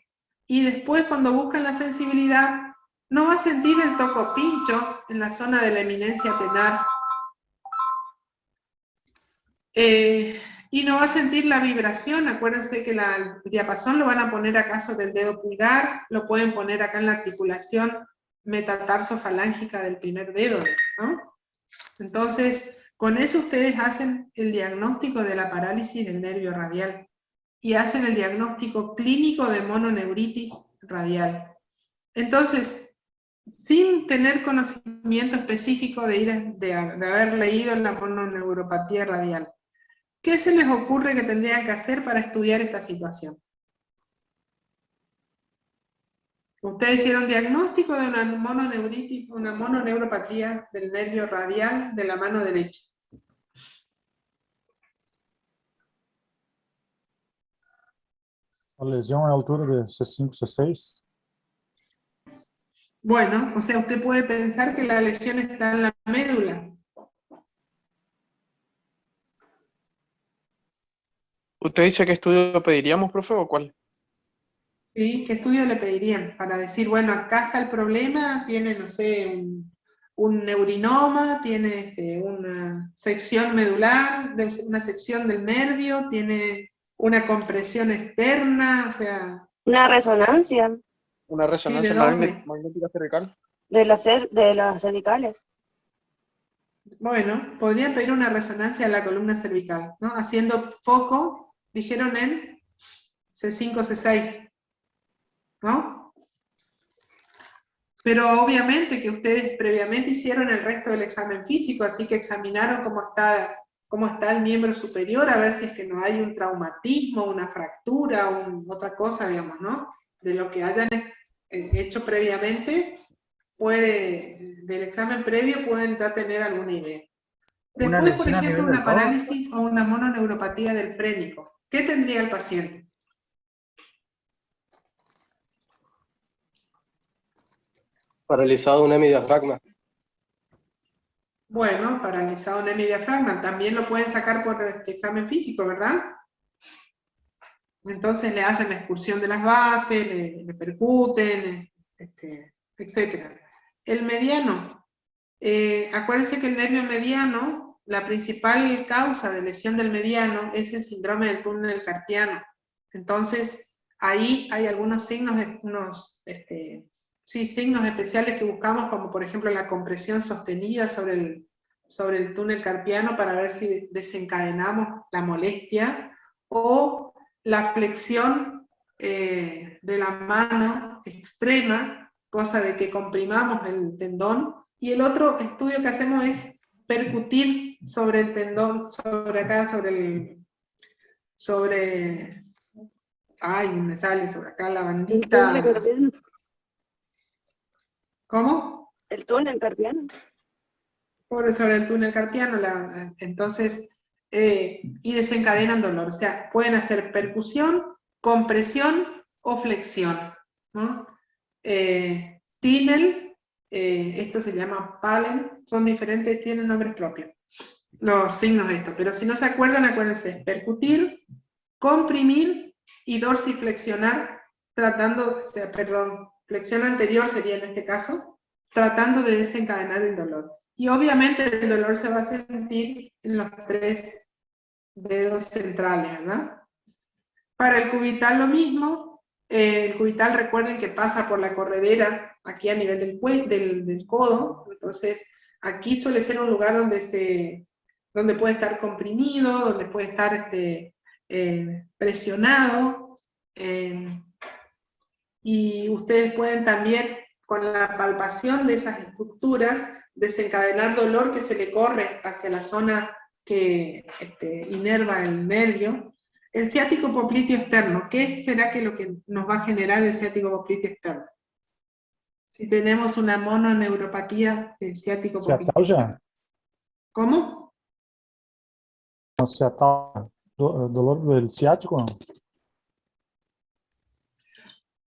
Y después, cuando buscan la sensibilidad, no va a sentir el tocopincho en la zona de la eminencia tenar. Y no va a sentir la vibración. Acuérdense que el diapasón lo van a poner acá sobre el dedo pulgar, lo pueden poner acá en la articulación metatarsofalángica del primer dedo, ¿no? Entonces, con eso ustedes hacen el diagnóstico de la parálisis del nervio radial y hacen el diagnóstico clínico de mononeuritis radial. Entonces, sin tener conocimiento específico de haber leído la mononeuropatía radial, ¿qué se les ocurre que tendrían que hacer para estudiar esta situación? Ustedes hicieron diagnóstico de una mononeuritis, una mononeuropatía del nervio radial de la mano derecha. A lesión a la altura de C5, C6. Bueno, o sea, usted puede pensar que la lesión está en la médula. ¿Usted dice qué estudio pediríamos, profe, o cuál? ¿Sí? ¿Qué estudio le pedirían? Para decir, bueno, acá está el problema, tiene, no sé, un neurinoma, tiene una sección medular, una sección del nervio, tiene una compresión externa, o sea... Una resonancia Una resonancia ¿de dónde? magnética cervical. de las cervicales. Bueno, podrían pedir una resonancia de la columna cervical, ¿no? Haciendo foco, dijeron en C5, C6, ¿no? Pero obviamente que ustedes previamente hicieron el resto del examen físico, así que examinaron cómo está el miembro superior, a ver si es que no hay un traumatismo, una fractura, otra cosa, digamos, ¿no? De lo que hayan hecho previamente, del examen previo pueden ya tener alguna idea. Después, por ejemplo, una parálisis o una mononeuropatía del frénico. ¿Qué tendría el paciente? Paralizado una hemidiafragma. Bueno, paralizado en el diafragma, también lo pueden sacar por este examen físico, ¿verdad? Entonces le hacen la expulsión de las bases, le percuten, etc. El mediano, acuérdense que el nervio mediano, la principal causa de lesión del mediano es el síndrome del túnel carpiano. Entonces, ahí hay algunos signos, signos especiales que buscamos, como por ejemplo la compresión sostenida sobre el túnel carpiano para ver si desencadenamos la molestia, o la flexión de la mano extrema, cosa de que comprimamos el tendón, y el otro estudio que hacemos es percutir sobre el tendón, ay, me sale sobre acá la El túnel bandita. carpiano. ¿Cómo? El túnel carpiano. Sobre el túnel carpiano, entonces, y desencadenan dolor. O sea, pueden hacer percusión, compresión o flexión, ¿no? Tinel, esto se llama Palen, son diferentes, tienen nombres propios, los signos de esto, pero si no se acuerdan, acuérdense, percutir, comprimir y dorsiflexionar, flexión anterior sería en este caso, tratando de desencadenar el dolor. Y obviamente el dolor se va a sentir en los 3 dedos centrales, ¿verdad? Para el cubital lo mismo. El cubital, recuerden que pasa por la corredera aquí a nivel del codo, entonces aquí suele ser un lugar donde puede estar comprimido, donde puede estar presionado, y ustedes pueden también, con la palpación de esas estructuras, desencadenar dolor que se le corre hacia la zona que inerva el nervio. El ciático popliteo externo, ¿qué será que lo que nos va a generar el ciático popliteo externo? Si tenemos una mononeuropatía del ciático popliteo Ciatalgia? externo. ¿Cómo? Ciatalgia. Dolor del ciático?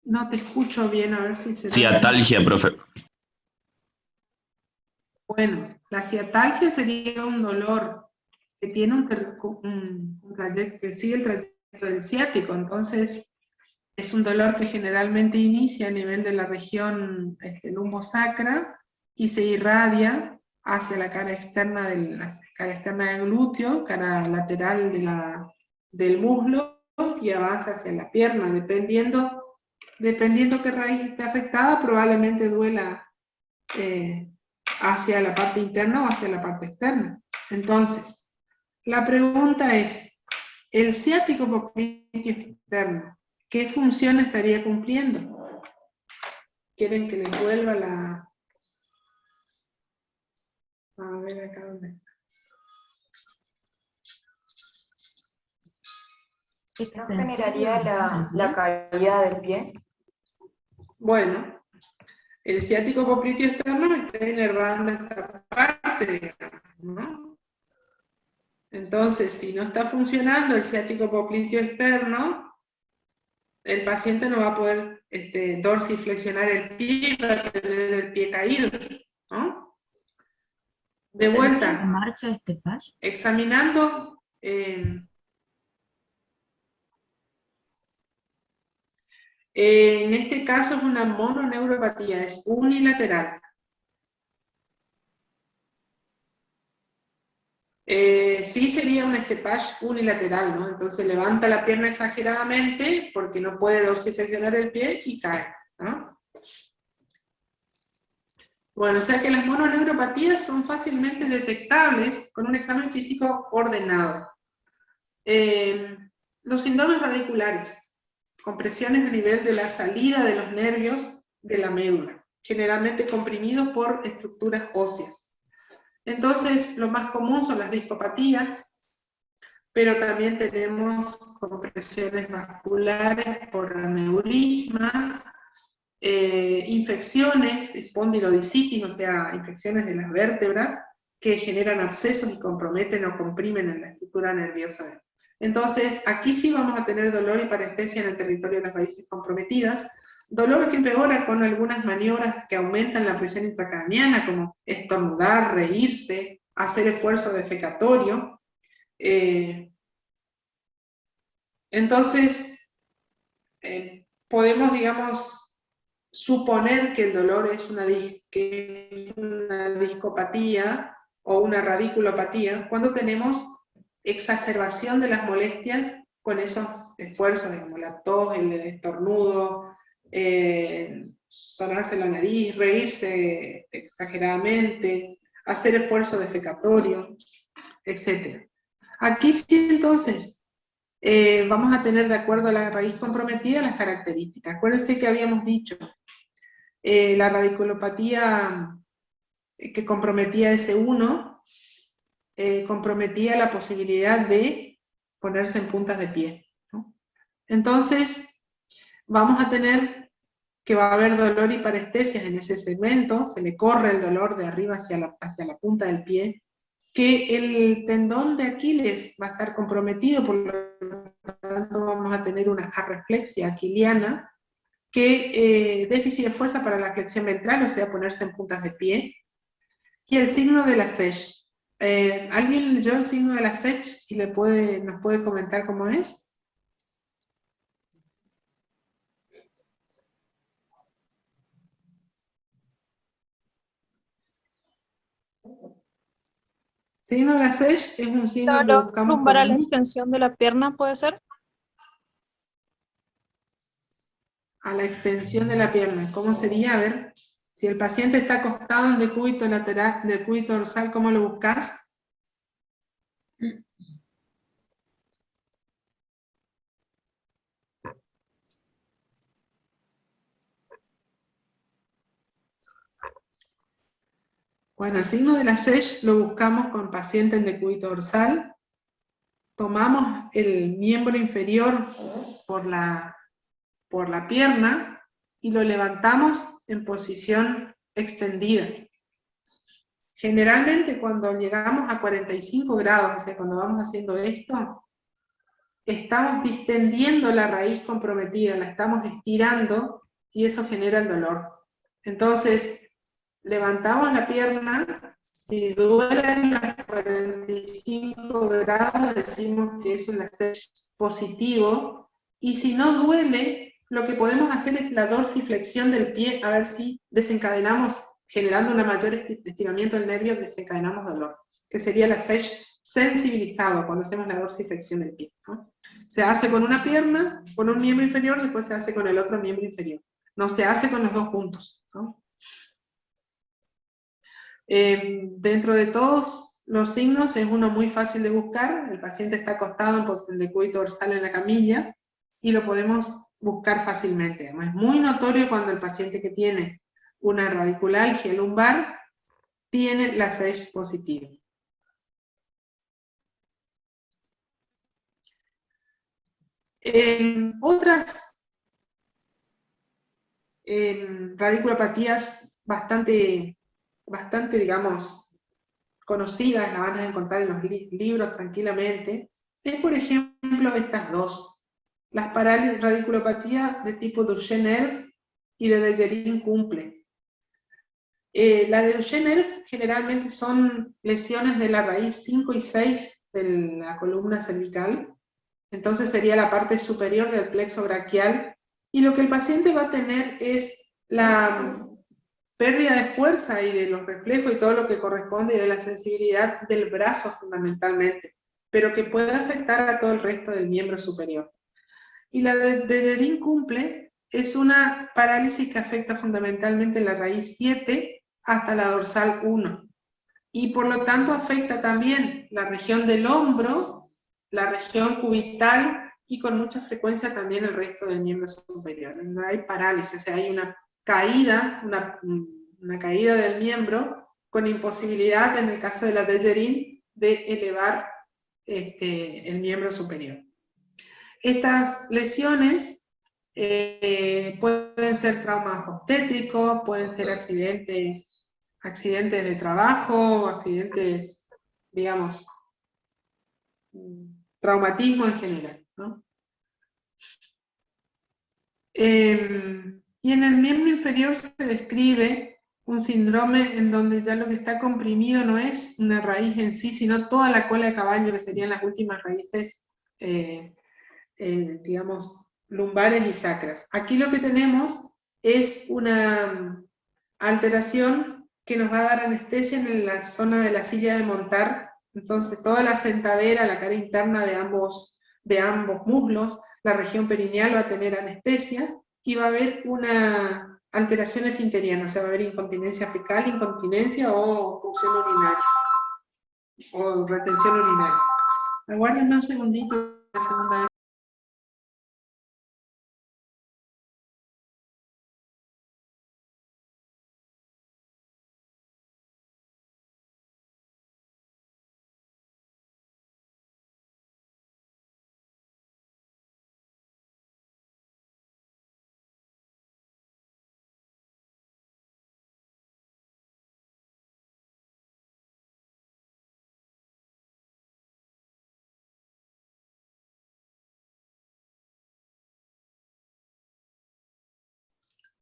No te escucho bien, a ver si se... Ciatalgia, profe. Bueno, la ciatalgia sería un dolor que tiene que sigue el trayecto del ciático, entonces es un dolor que generalmente inicia a nivel de la región lumbosacra y se irradia hacia la cara externa del glúteo, cara lateral del muslo, y avanza hacia la pierna, dependiendo qué raíz esté afectada, probablemente duela hacia la parte interna o hacia la parte externa. Entonces, la pregunta es, ¿el ciático popliteo externo qué función estaría cumpliendo? ¿Quieren que les vuelva la... A ver acá dónde está. ¿No generaría la caída del pie? Bueno, el ciático popliteo externo está inervando esta parte, digamos, ¿no? Entonces, si no está funcionando el ciático popliteo externo, el paciente no va a poder dorsiflexionar el pie, va a tener el pie caído, ¿no? De vuelta, marcha este paso? examinando en este caso es una mononeuropatía, es unilateral. Sí sería un stepage unilateral, ¿no? Entonces levanta la pierna exageradamente porque no puede dorsiflexionar el pie y cae, ¿no? Bueno, o sea que las mononeuropatías son fácilmente detectables con un examen físico ordenado. Los síndromes radiculares, compresiones a nivel de la salida de los nervios de la médula, generalmente comprimidos por estructuras óseas. Entonces, lo más común son las discopatías, pero también tenemos compresiones vasculares por aneurismas, infecciones, espondilodicitis, o sea, infecciones de las vértebras, que generan abscesos y comprometen o comprimen en la estructura nerviosa. Entonces, aquí sí vamos a tener dolor y parestesia en el territorio de las raíces comprometidas, Dolor que empeora con algunas maniobras que aumentan la presión intracraneana, como estornudar, reírse, hacer esfuerzo defecatorio. Entonces, podemos, digamos, suponer que el dolor es una discopatía o una radiculopatía cuando tenemos exacerbación de las molestias con esos esfuerzos, como la tos, el estornudo, sonarse la nariz, reírse exageradamente, hacer esfuerzo defecatorio, etc. Aquí sí, entonces, vamos a tener, de acuerdo a la raíz comprometida, las características. Acuérdense que habíamos dicho, la radiculopatía que comprometía S1, comprometía la posibilidad de ponerse en puntas de pie, ¿no? Entonces, vamos a tener que va a haber dolor y parestesias en ese segmento, se le corre el dolor de arriba hacia la punta del pie, que el tendón de Aquiles va a estar comprometido, por lo tanto vamos a tener una arreflexia aquiliana, que déficit de fuerza para la flexión ventral, o sea, ponerse en puntas de pie, y el signo de la SESH. ¿Alguien leyó el signo de la SESH y nos puede comentar cómo es? Signo de la SESH es un signo que buscamos Lumbar a la con extensión de la pierna, ¿puede ser? a la extensión de la pierna. ¿Cómo sería? A ver, si el paciente está acostado en decúbito lateral, decúbito dorsal, ¿cómo lo buscas? Bueno, el signo de la SESH lo buscamos con paciente en decúbito dorsal. Tomamos el miembro inferior por la pierna y lo levantamos en posición extendida. Generalmente cuando llegamos a 45 grados, o sea, cuando vamos haciendo esto, estamos distendiendo la raíz comprometida, la estamos estirando y eso genera el dolor. Entonces, levantamos la pierna, si duelen los 45 grados, decimos que es un SESH positivo, y si no duele, lo que podemos hacer es la dorsiflexión del pie, a ver si desencadenamos, generando un mayor estiramiento del nervio, desencadenamos dolor, que sería la SESH sensibilizado cuando hacemos la dorsiflexión del pie, ¿no? Se hace con una pierna, con un miembro inferior, después se hace con el otro miembro inferior. No se hace con los dos juntos, ¿no? Dentro de todos los signos es uno muy fácil de buscar. El paciente está acostado en decúbito dorsal en la camilla y lo podemos buscar fácilmente. Además, es muy notorio cuando el paciente que tiene una radiculalgia lumbar tiene la SESH positiva. Otras radiculopatías bastante, digamos, conocidas, las van a encontrar en los libros tranquilamente, es por ejemplo estas dos, las radiculopatías de tipo Duchenne y de Dejerine-Kumple. La de Duchenne generalmente son lesiones de la raíz 5 y 6 de la columna cervical, entonces sería la parte superior del plexo braquial, y lo que el paciente va a tener es la pérdida de fuerza y de los reflejos y todo lo que corresponde y de la sensibilidad del brazo fundamentalmente, pero que puede afectar a todo el resto del miembro superior. Y la de Dejerine-Kumple es una parálisis que afecta fundamentalmente la raíz 7 hasta la dorsal 1, y por lo tanto afecta también la región del hombro, la región cubital y con mucha frecuencia también el resto del miembro superior. No hay parálisis, o sea, hay una caída, una caída del miembro con imposibilidad, en el caso de la Dejerine, de elevar el miembro superior. Estas lesiones pueden ser traumas obstétricos, pueden ser accidentes de trabajo, accidentes, digamos, traumatismo en general, ¿no? Y en el miembro inferior se describe un síndrome en donde ya lo que está comprimido no es una raíz en sí, sino toda la cola de caballo, que serían las últimas raíces, digamos, lumbares y sacras. Aquí lo que tenemos es una alteración que nos va a dar anestesia en la zona de la silla de montar. Entonces toda la sentadera, la cara interna de ambos muslos, la región perineal va a tener anestesia, y va a haber una alteración esfinteriana, o sea, va a haber incontinencia fecal, incontinencia o función urinaria, o retención urinaria. Aguárdenme un segundito, la segunda vez.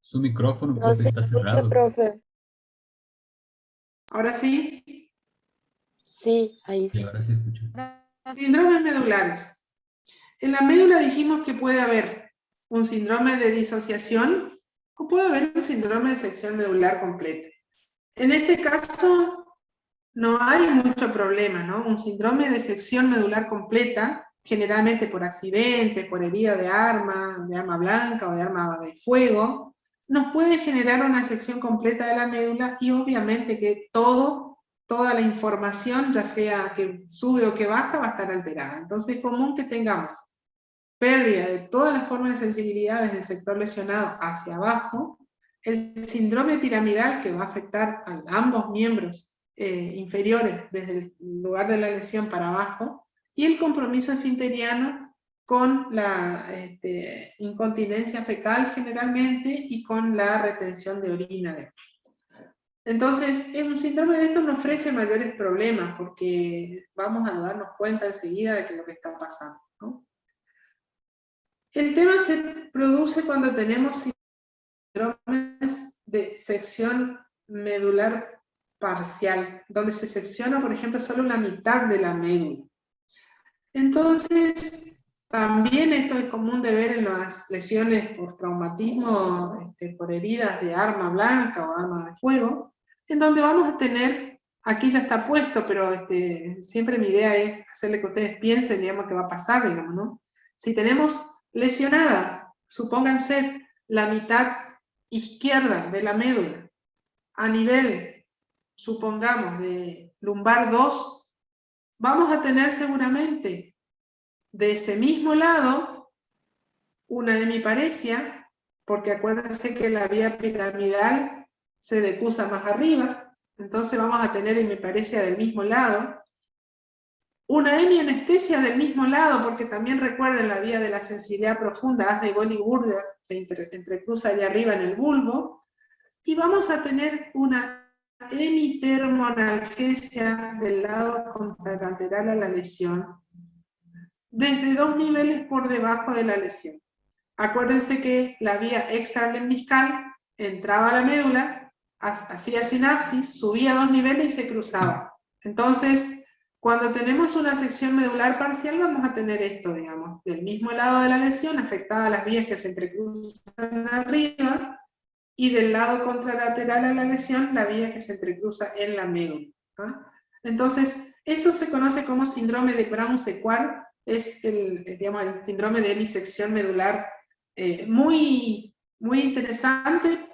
Su micrófono, No profe, se está escucha, cerrado. profe. Ahora sí, Sí, ahí Sí, sí. ahora sí escucho. síndromes medulares. En la médula dijimos que puede haber un síndrome de disociación o puede haber un síndrome de sección medular completa. En este caso no hay mucho problema, ¿no? Un síndrome de sección medular completa, generalmente por accidente, por herida de arma blanca o de arma de fuego, nos puede generar una sección completa de la médula, y obviamente que toda la información, ya sea que sube o que baja, va a estar alterada. Entonces es común que tengamos pérdida de todas las formas de sensibilidad desde el sector lesionado hacia abajo, el síndrome piramidal que va a afectar a ambos miembros inferiores desde el lugar de la lesión para abajo, y el compromiso esfinteriano con la incontinencia fecal generalmente y con la retención de orina. Entonces, un síndrome de esto no ofrece mayores problemas porque vamos a darnos cuenta enseguida de que lo que está pasando, ¿no? El tema se produce cuando tenemos síndromes de sección medular parcial, donde se secciona, por ejemplo, solo la mitad de la médula. Entonces, también esto es común de ver en las lesiones por traumatismo, por heridas de arma blanca o arma de fuego, en donde vamos a tener, aquí ya está puesto, pero siempre mi idea es hacerle que ustedes piensen, digamos, qué va a pasar, digamos, ¿no? Si tenemos lesionada, supónganse, la mitad izquierda de la médula, a nivel, supongamos, de lumbar 2, vamos a tener seguramente de ese mismo lado una hemiparesia, porque acuérdense que la vía piramidal se decusa más arriba, entonces vamos a tener hemiparesia del mismo lado, una hemianestesia del mismo lado, porque también recuerden la vía de la sensibilidad profunda, Asdey-Boll y Burger, se entrecruza allá arriba en el bulbo, y vamos a tener una hemitermonalgesia del lado contralateral a la lesión, desde 2 niveles por debajo de la lesión. Acuérdense que la vía extralemniscal entraba a la médula, hacía sinapsis, subía 2 niveles y se cruzaba. Entonces, cuando tenemos una sección medular parcial, vamos a tener esto, digamos, del mismo lado de la lesión, afectadas las vías que se entrecruzan arriba, y del lado contralateral a la lesión, la vía que se entrecruza en la médula, ¿no? Entonces, eso se conoce como síndrome de Brown-Séquard, es el síndrome de hemisección medular muy interesante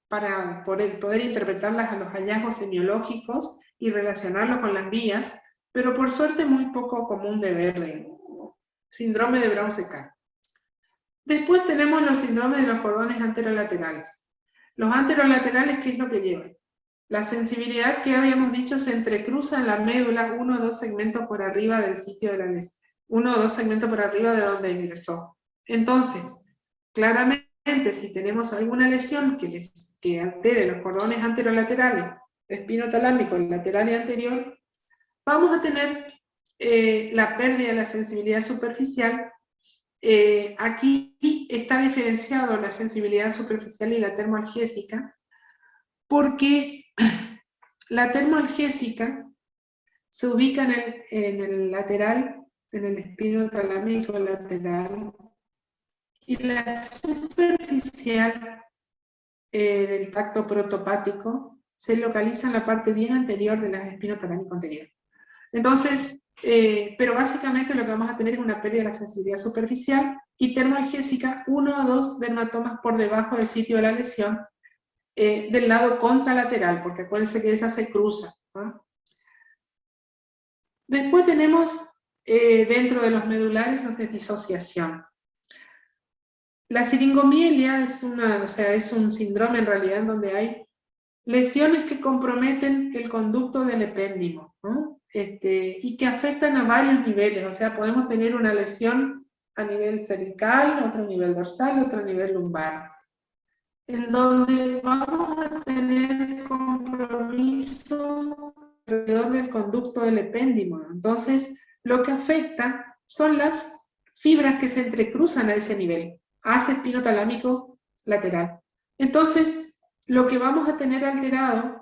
para poder interpretar los hallazgos semiológicos y relacionarlo con las vías, pero por suerte muy poco común de verlo. Síndrome de Brown-Séquard. Después tenemos los síndromes de los cordones anterolaterales. Los anterolaterales, ¿qué es lo que llevan? La sensibilidad que habíamos dicho se entrecruza en la médula 1 o 2 segmentos por arriba del sitio de la lesión, 1 o 2 segmentos por arriba de donde ingresó. Entonces, claramente, si tenemos alguna lesión que altere los cordones anterolaterales, espinotalámico, lateral y anterior, vamos a tener la pérdida de la sensibilidad superficial Aquí está diferenciado la sensibilidad superficial y la termoalgésica, porque la termoalgésica se ubica en el lateral, en el espino talámico lateral, y la superficial del tacto protopático se localiza en la parte bien anterior de la espino talámico anterior. Entonces, pero básicamente lo que vamos a tener es una pérdida de la sensibilidad superficial y termoalgésica, 1 o 2 dermatomas por debajo del sitio de la lesión del lado contralateral, porque acuérdense que esa se cruza, ¿no? Después tenemos dentro de los medulares los de disociación. La siringomielia es un síndrome en realidad en donde hay lesiones que comprometen el conducto del epéndimo, ¿no? Y que afectan a varios niveles, o sea, podemos tener una lesión a nivel cervical, otro a nivel dorsal, otro a nivel lumbar, en donde vamos a tener compromiso alrededor del conducto del epéndimo. Entonces, lo que afecta son las fibras que se entrecruzan a ese nivel, hacia espino talámico lateral. Entonces, lo que vamos a tener alterado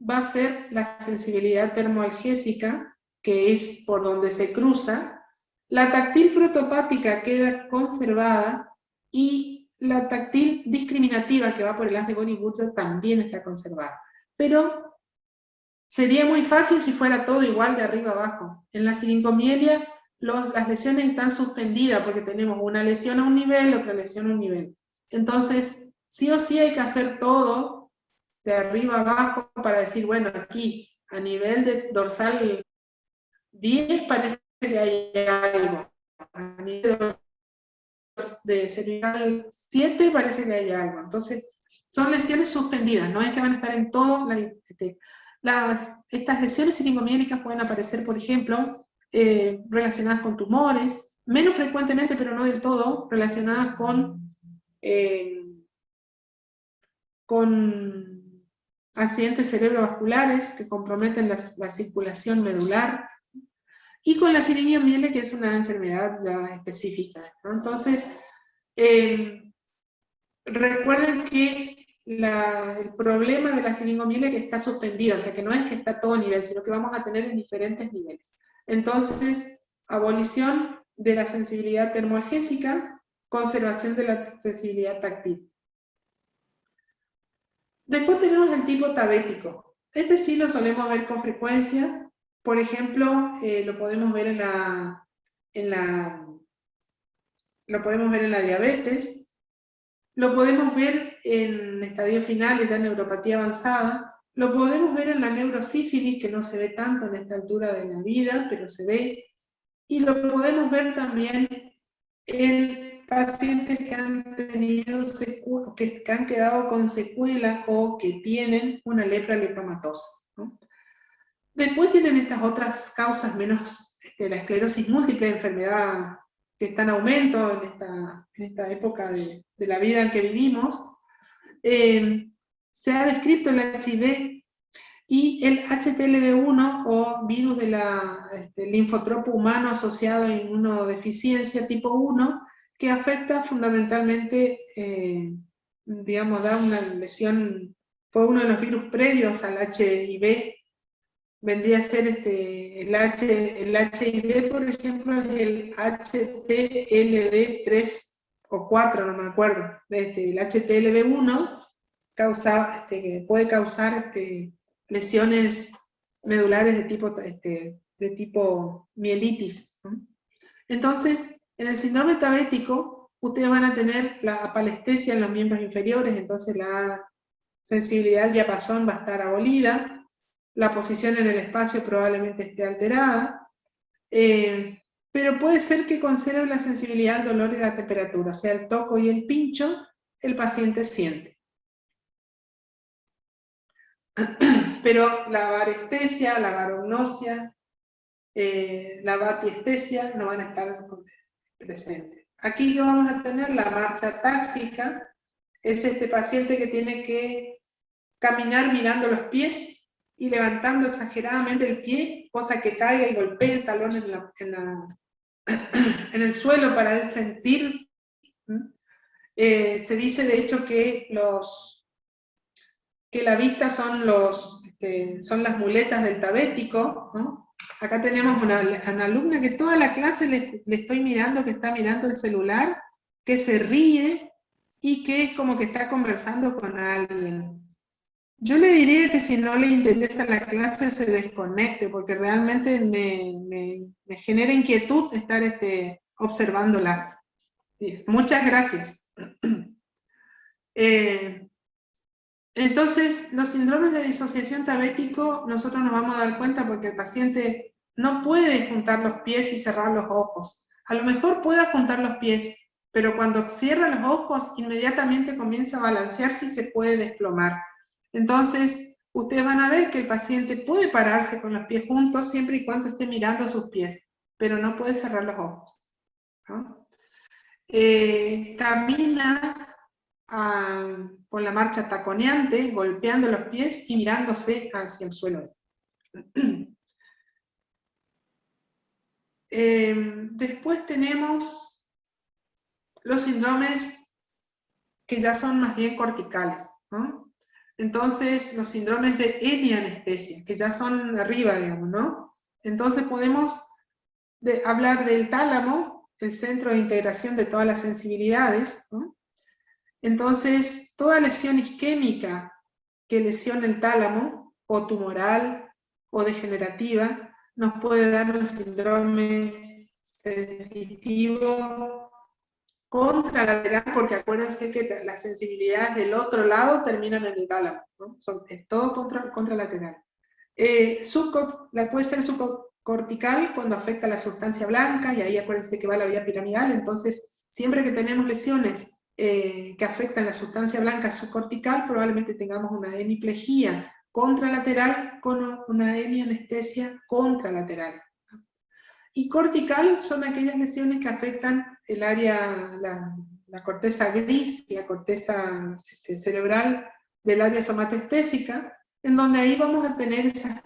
va a ser la sensibilidad termoalgésica, que es por donde se cruza, la táctil protopática queda conservada y la táctil discriminativa, que va por el haz de Boni-Butcher, también está conservada. Pero sería muy fácil si fuera todo igual de arriba abajo. En la siringomielia las lesiones están suspendidas porque tenemos una lesión a un nivel, otra lesión a un nivel. Entonces, sí o sí hay que hacer todo de arriba abajo para decir, bueno, aquí a nivel de dorsal 10 parece que hay algo, a nivel de cervical 7 parece que hay algo. Entonces, son lesiones suspendidas, no es que van a estar en todo. Estas lesiones siringomiélicas pueden aparecer, por ejemplo, relacionadas con tumores, menos frecuentemente, pero no del todo, relacionadas con accidentes cerebrovasculares que comprometen la circulación medular, y con la siringomielia, que es una enfermedad ya específica, ¿no? Entonces, recuerden que el problema de la siringomielia es que está suspendida, o sea que no es que está a todo nivel, sino que vamos a tener en diferentes niveles. Entonces, abolición de la sensibilidad termoalgésica, conservación de la sensibilidad táctil. Después tenemos el tipo tabético. Este sí lo solemos ver con frecuencia. Por ejemplo, lo podemos ver en la diabetes, lo podemos ver en estadios finales de neuropatía avanzada, lo podemos ver en la neurosífilis, que no se ve tanto en esta altura de la vida, pero se ve, y lo podemos ver también en pacientes que han tenido que han quedado con secuelas o que tienen una lepra lepromatosa, ¿no? Después tienen estas otras causas menos, la esclerosis múltiple, enfermedad que está en aumento en esta época de la vida en que vivimos. Se ha descrito el HIV y el HTLV1 o virus de linfotropo humano asociado a inmunodeficiencia tipo 1, que afecta fundamentalmente, digamos, da una lesión, fue uno de los virus previos al HIV. Vendría a ser el HIV, por ejemplo, es el HTLV3 o 4, no me acuerdo. El HTLV1 que puede causar lesiones medulares de tipo mielitis, ¿no? Entonces, en el síndrome tabético, ustedes van a tener la apalestesia en los miembros inferiores, entonces la sensibilidad al diapasón va a estar abolida. La posición en el espacio probablemente esté alterada, pero puede ser que conserve la sensibilidad al dolor y la temperatura, o sea, el toco y el pincho, el paciente siente. Pero la varestesia, la varognosia, la batiestesia no van a estar presentes. Aquí vamos a tener la marcha táxica, es este paciente que tiene que caminar mirando los pies y levantando exageradamente el pie, cosa que caiga y golpee el talón en el suelo para él sentir. Se dice de hecho que la vista son las muletas del tabético, ¿no? Acá tenemos una alumna que toda la clase le estoy mirando, que está mirando el celular, que se ríe y que es como que está conversando con alguien. Yo le diría que si no le interesa la clase se desconecte, porque realmente me genera inquietud estar observándola. Bien, muchas gracias. Entonces, los síndromes de disociación tabético, nosotros nos vamos a dar cuenta porque el paciente no puede juntar los pies y cerrar los ojos. A lo mejor pueda juntar los pies, pero cuando cierra los ojos, inmediatamente comienza a balancearse y se puede desplomar. Entonces, ustedes van a ver que el paciente puede pararse con los pies juntos siempre y cuando esté mirando sus pies, pero no puede cerrar los ojos, ¿no? Camina con la marcha taconeante, golpeando los pies y mirándose hacia el suelo. Después tenemos los síndromes que ya son más bien corticales, ¿no? Entonces, los síndromes de hemianestesia, que ya son arriba, digamos, ¿no? Entonces podemos hablar del tálamo, el centro de integración de todas las sensibilidades, ¿no? Entonces, toda lesión isquémica que lesione el tálamo, o tumoral, o degenerativa, nos puede dar un síndrome sensitivo contralateral, porque acuérdense que las sensibilidades del otro lado terminan en el tálamo, ¿no? Es todo contralateral. Puede ser subcortical cuando afecta a la sustancia blanca, y ahí acuérdense que va la vía piramidal. Entonces, siempre que tenemos lesiones que afectan la sustancia blanca subcortical, probablemente tengamos una hemiplegia contralateral con una hemianestesia contralateral. Y cortical son aquellas lesiones que afectan el área, la corteza gris y la corteza cerebral del área somatestésica, en donde ahí vamos a tener esas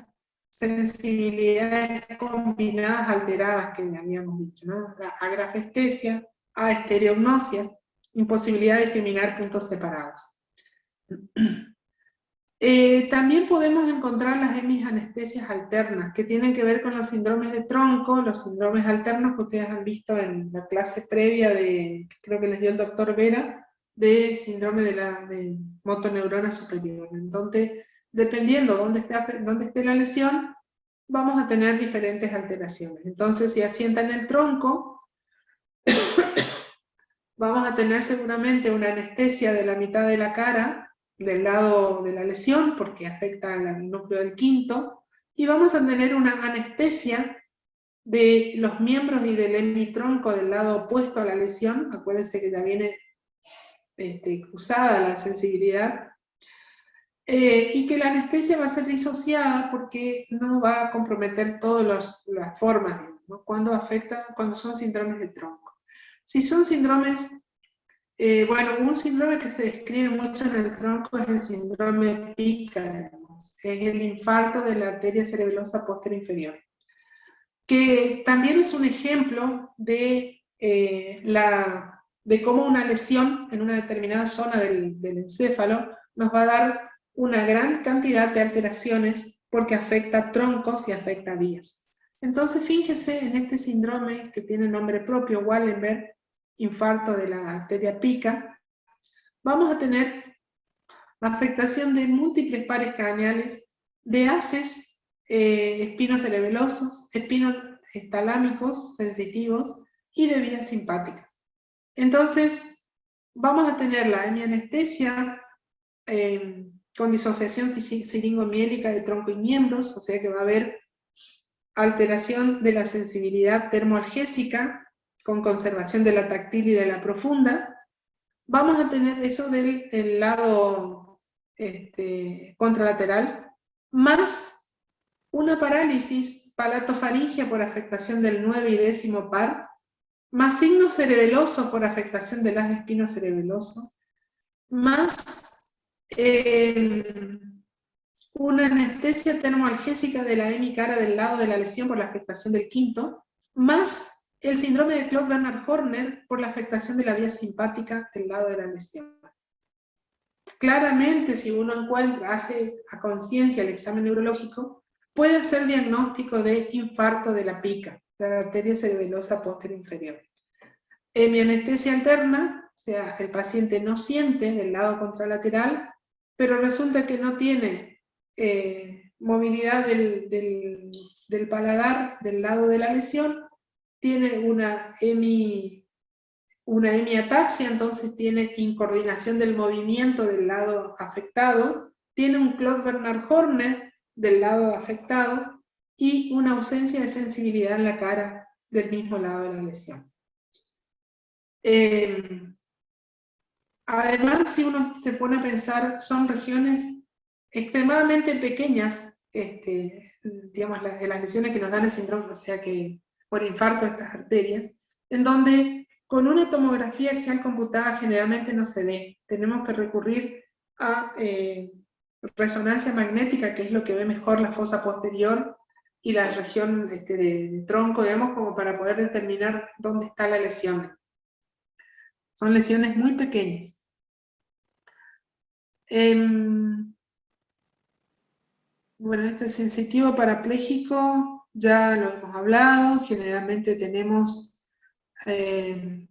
sensibilidades combinadas alteradas que habíamos dicho, ¿no? La agrafestesia, aestereognosia, imposibilidad de discriminar puntos separados. También podemos encontrar las hemianestesias alternas, que tienen que ver con los síndromes de tronco, los síndromes alternos que ustedes han visto en la clase previa creo que les dio el doctor Vera, de síndrome de motoneurona superior. Entonces, dependiendo dónde esté la lesión, vamos a tener diferentes alteraciones. Entonces, si asienta en el tronco, vamos a tener seguramente una anestesia de la mitad de la cara, del lado de la lesión, porque afecta al núcleo del quinto, y vamos a tener una anestesia de los miembros y del hemitronco del lado opuesto a la lesión. Acuérdense que ya viene cruzada la sensibilidad, y que la anestesia va a ser disociada porque no va a comprometer todas las formas, ¿no? Cuando son síndromes de tronco. Si son síndromes, un síndrome que se describe mucho en el tronco es el síndrome PICA, es el infarto de la arteria cerebelosa posterior inferior, que también es un ejemplo de cómo una lesión en una determinada zona del encéfalo nos va a dar una gran cantidad de alteraciones porque afecta troncos y afecta vías. Entonces fíjese en este síndrome que tiene nombre propio, Wallenberg, infarto de la arteria PICA, vamos a tener afectación de múltiples pares craneales, de haces espinocerebelosos, espinos talámicos sensitivos y de vías simpáticas. Entonces, vamos a tener la hemianestesia con disociación siringomiélica de tronco y miembros, o sea que va a haber alteración de la sensibilidad termoalgésica, con conservación de la táctil y de la profunda. Vamos a tener eso del lado contralateral, más una parálisis palatofaringia por afectación del 9 y 10º par, más signos cerebelosos por afectación del haz espinocerebeloso, más una anestesia termoalgésica de la hemicara del lado de la lesión por la afectación del quinto, más el síndrome de Claude-Bernard-Horner por la afectación de la vía simpática del lado de la lesión. Claramente, si uno hace a conciencia el examen neurológico, puede hacer diagnóstico de infarto de la pica, de la arteria cerebelosa posterior inferior. Hemianestesia alterna, o sea, el paciente no siente del lado contralateral, pero resulta que no tiene movilidad del paladar del lado de la lesión, tiene una hemiataxia, entonces tiene incoordinación del movimiento del lado afectado, tiene un Claude-Bernard-Horner del lado afectado y una ausencia de sensibilidad en la cara del mismo lado de la lesión. Además, si uno se pone a pensar, son regiones extremadamente pequeñas, digamos, las lesiones que nos dan el síndrome, o sea que por infarto de estas arterias, en donde con una tomografía axial computada generalmente no se ve. Tenemos que recurrir a resonancia magnética, que es lo que ve mejor la fosa posterior y la región de tronco, digamos, como para poder determinar dónde está la lesión. Son lesiones muy pequeñas. Bueno, este sensitivo parapléjico ya lo hemos hablado, generalmente tenemos, ese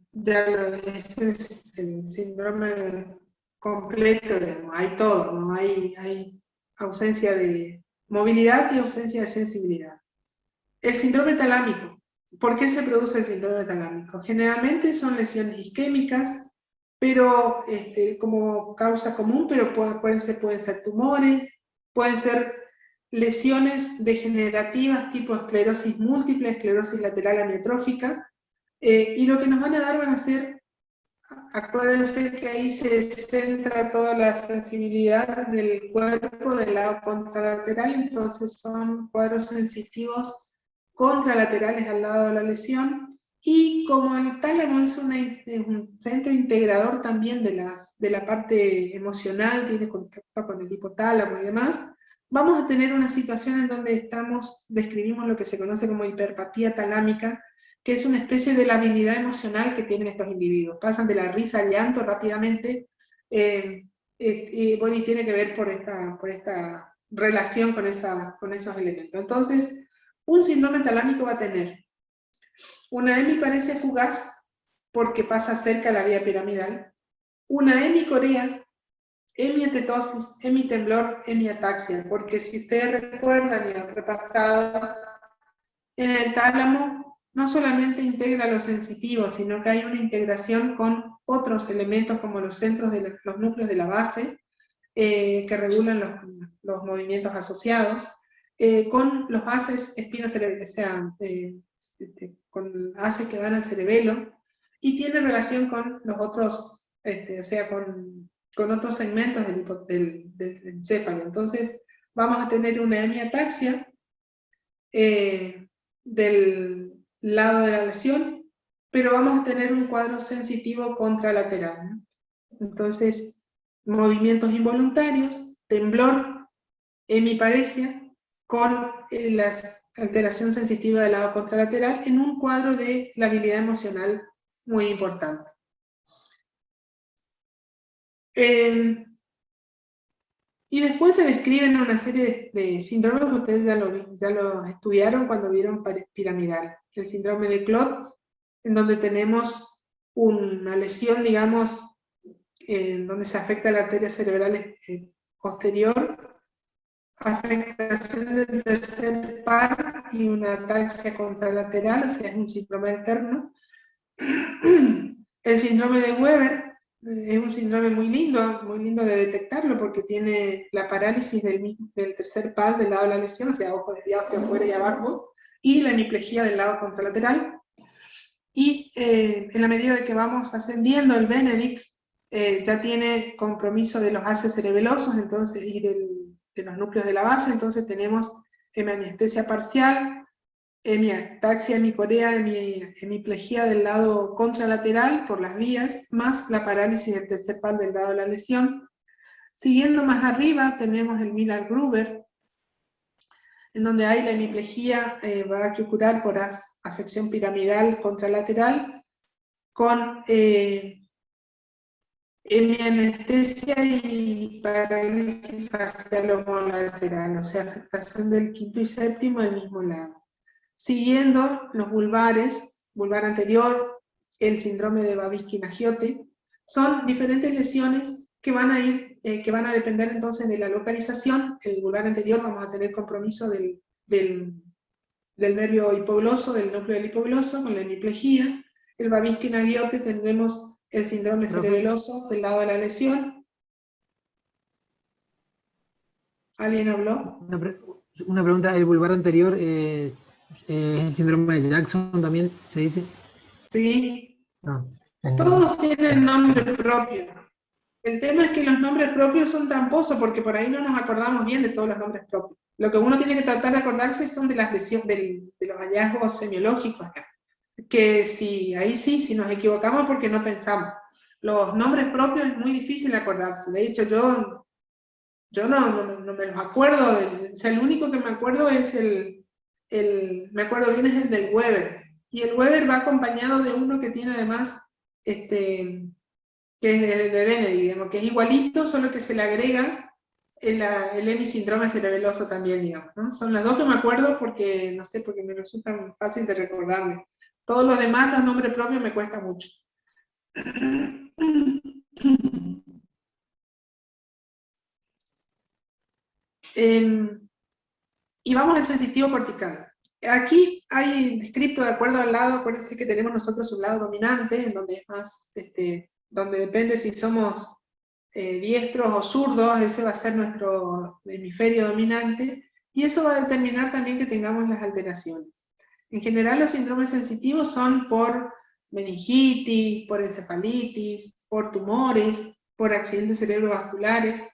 es el síndrome completo, digamos, hay todo, ¿no? Hay ausencia de movilidad y ausencia de sensibilidad. El síndrome talámico. ¿Por qué se produce el síndrome talámico? Generalmente son lesiones isquémicas, pero como causa común, pero pueden ser tumores, pueden ser lesiones degenerativas tipo esclerosis múltiple, esclerosis lateral amiotrófica, y lo que nos van a dar van a ser, acuérdense que ahí se centra toda la sensibilidad del cuerpo del lado contralateral, entonces son cuadros sensitivos contralaterales al lado de la lesión, y como el tálamo es un centro integrador también de la parte emocional, tiene contacto con el hipotálamo y demás, vamos a tener una situación en donde describimos lo que se conoce como hiperpatía talámica, que es una especie de labilidad emocional que tienen estos individuos. Pasan de la risa al llanto rápidamente, y bueno, y tiene que ver por esta relación con esos elementos. Entonces, un síndrome talámico va a tener una hemiparesia fugaz, porque pasa cerca de la vía piramidal, una hemicorea, hemiatetosis, hemitemblor, hemiataxia, porque si ustedes recuerdan y han repasado, en el tálamo no solamente integra los sensitivos, sino que hay una integración con otros elementos como los centros de los núcleos de la base, que regulan los movimientos asociados, con los haces espinocerebrales, o sea, con haces que van al cerebelo, y tiene relación con los otros, o sea, con otros segmentos del encéfalo. Entonces, vamos a tener una hemiataxia del lado de la lesión, pero vamos a tener un cuadro sensitivo contralateral, ¿no? Entonces, movimientos involuntarios, temblor, hemiparesia, con la alteración sensitiva del lado contralateral en un cuadro de labilidad emocional muy importante. Y después se describen una serie de síndromes que ustedes ya lo estudiaron cuando vieron piramidal. El síndrome de Claude, en donde tenemos una lesión, digamos, donde se afecta la arteria cerebral posterior, afectación del tercer par y una ataxia contralateral, o sea, es un síndrome alterno. El síndrome de Weber es un síndrome muy lindo de detectarlo, porque tiene la parálisis del tercer par del lado de la lesión, o sea, ojo desviado hacia afuera y abajo, y la hemiplegia del lado contralateral. Y en la medida de que vamos ascendiendo, el Benedict ya tiene compromiso de los haces cerebelosos, entonces, y de los núcleos de la base, entonces tenemos hemianestesia parcial, hemiataxia, hemicorea, hemiplegia del lado contralateral por las vías, más la parálisis del tercer par del lado de la lesión. Siguiendo más arriba tenemos el Miller-Gruber, en donde hay la hemiplegia braquiocular por afección piramidal contralateral, con hemianestesia y parálisis facial homolateral, o sea, afectación del quinto y séptimo del mismo lado. Siguiendo los vulvares, vulvar anterior, el síndrome de Babinski-Nagioti, son diferentes lesiones que van a ir, que van a depender entonces de la localización. El vulvar anterior vamos a tener compromiso del nervio hipogloso, del núcleo del hipogloso, con la hemiplegia. El Babinski-Nagioti tendremos el síndrome cerebeloso del lado de la lesión. ¿Alguien habló? Una pregunta, ¿el vulvar anterior es el síndrome de Jackson también se dice? Sí. No. Todos tienen nombre propio. El tema es que los nombres propios son tramposos porque por ahí no nos acordamos bien de todos los nombres propios. Lo que uno tiene que tratar de acordarse son de las lesiones, de los hallazgos semiológicos acá. Que ahí sí, si nos equivocamos porque no pensamos. Los nombres propios es muy difícil acordarse. De hecho, yo no me los acuerdo. O sea, el único que me acuerdo es me acuerdo bien es el del Weber. Y el Weber va acompañado de uno que tiene además, que es el de Benedict, digamos, que es igualito, solo que se le agrega el hemisíndrome cerebeloso también, digamos, ¿no? Son las dos que me acuerdo porque, no sé, porque me resultan fácil de recordarme. Todos los demás, los nombres propios me cuesta mucho. Y vamos al sensitivo cortical. Aquí hay descrito de acuerdo al lado, acuérdense que tenemos nosotros un lado dominante, en donde es más, donde depende si somos diestros o zurdos, ese va a ser nuestro hemisferio dominante, y eso va a determinar también que tengamos las alteraciones. En general los síndromes sensitivos son por meningitis, por encefalitis, por tumores, por accidentes cerebrovasculares.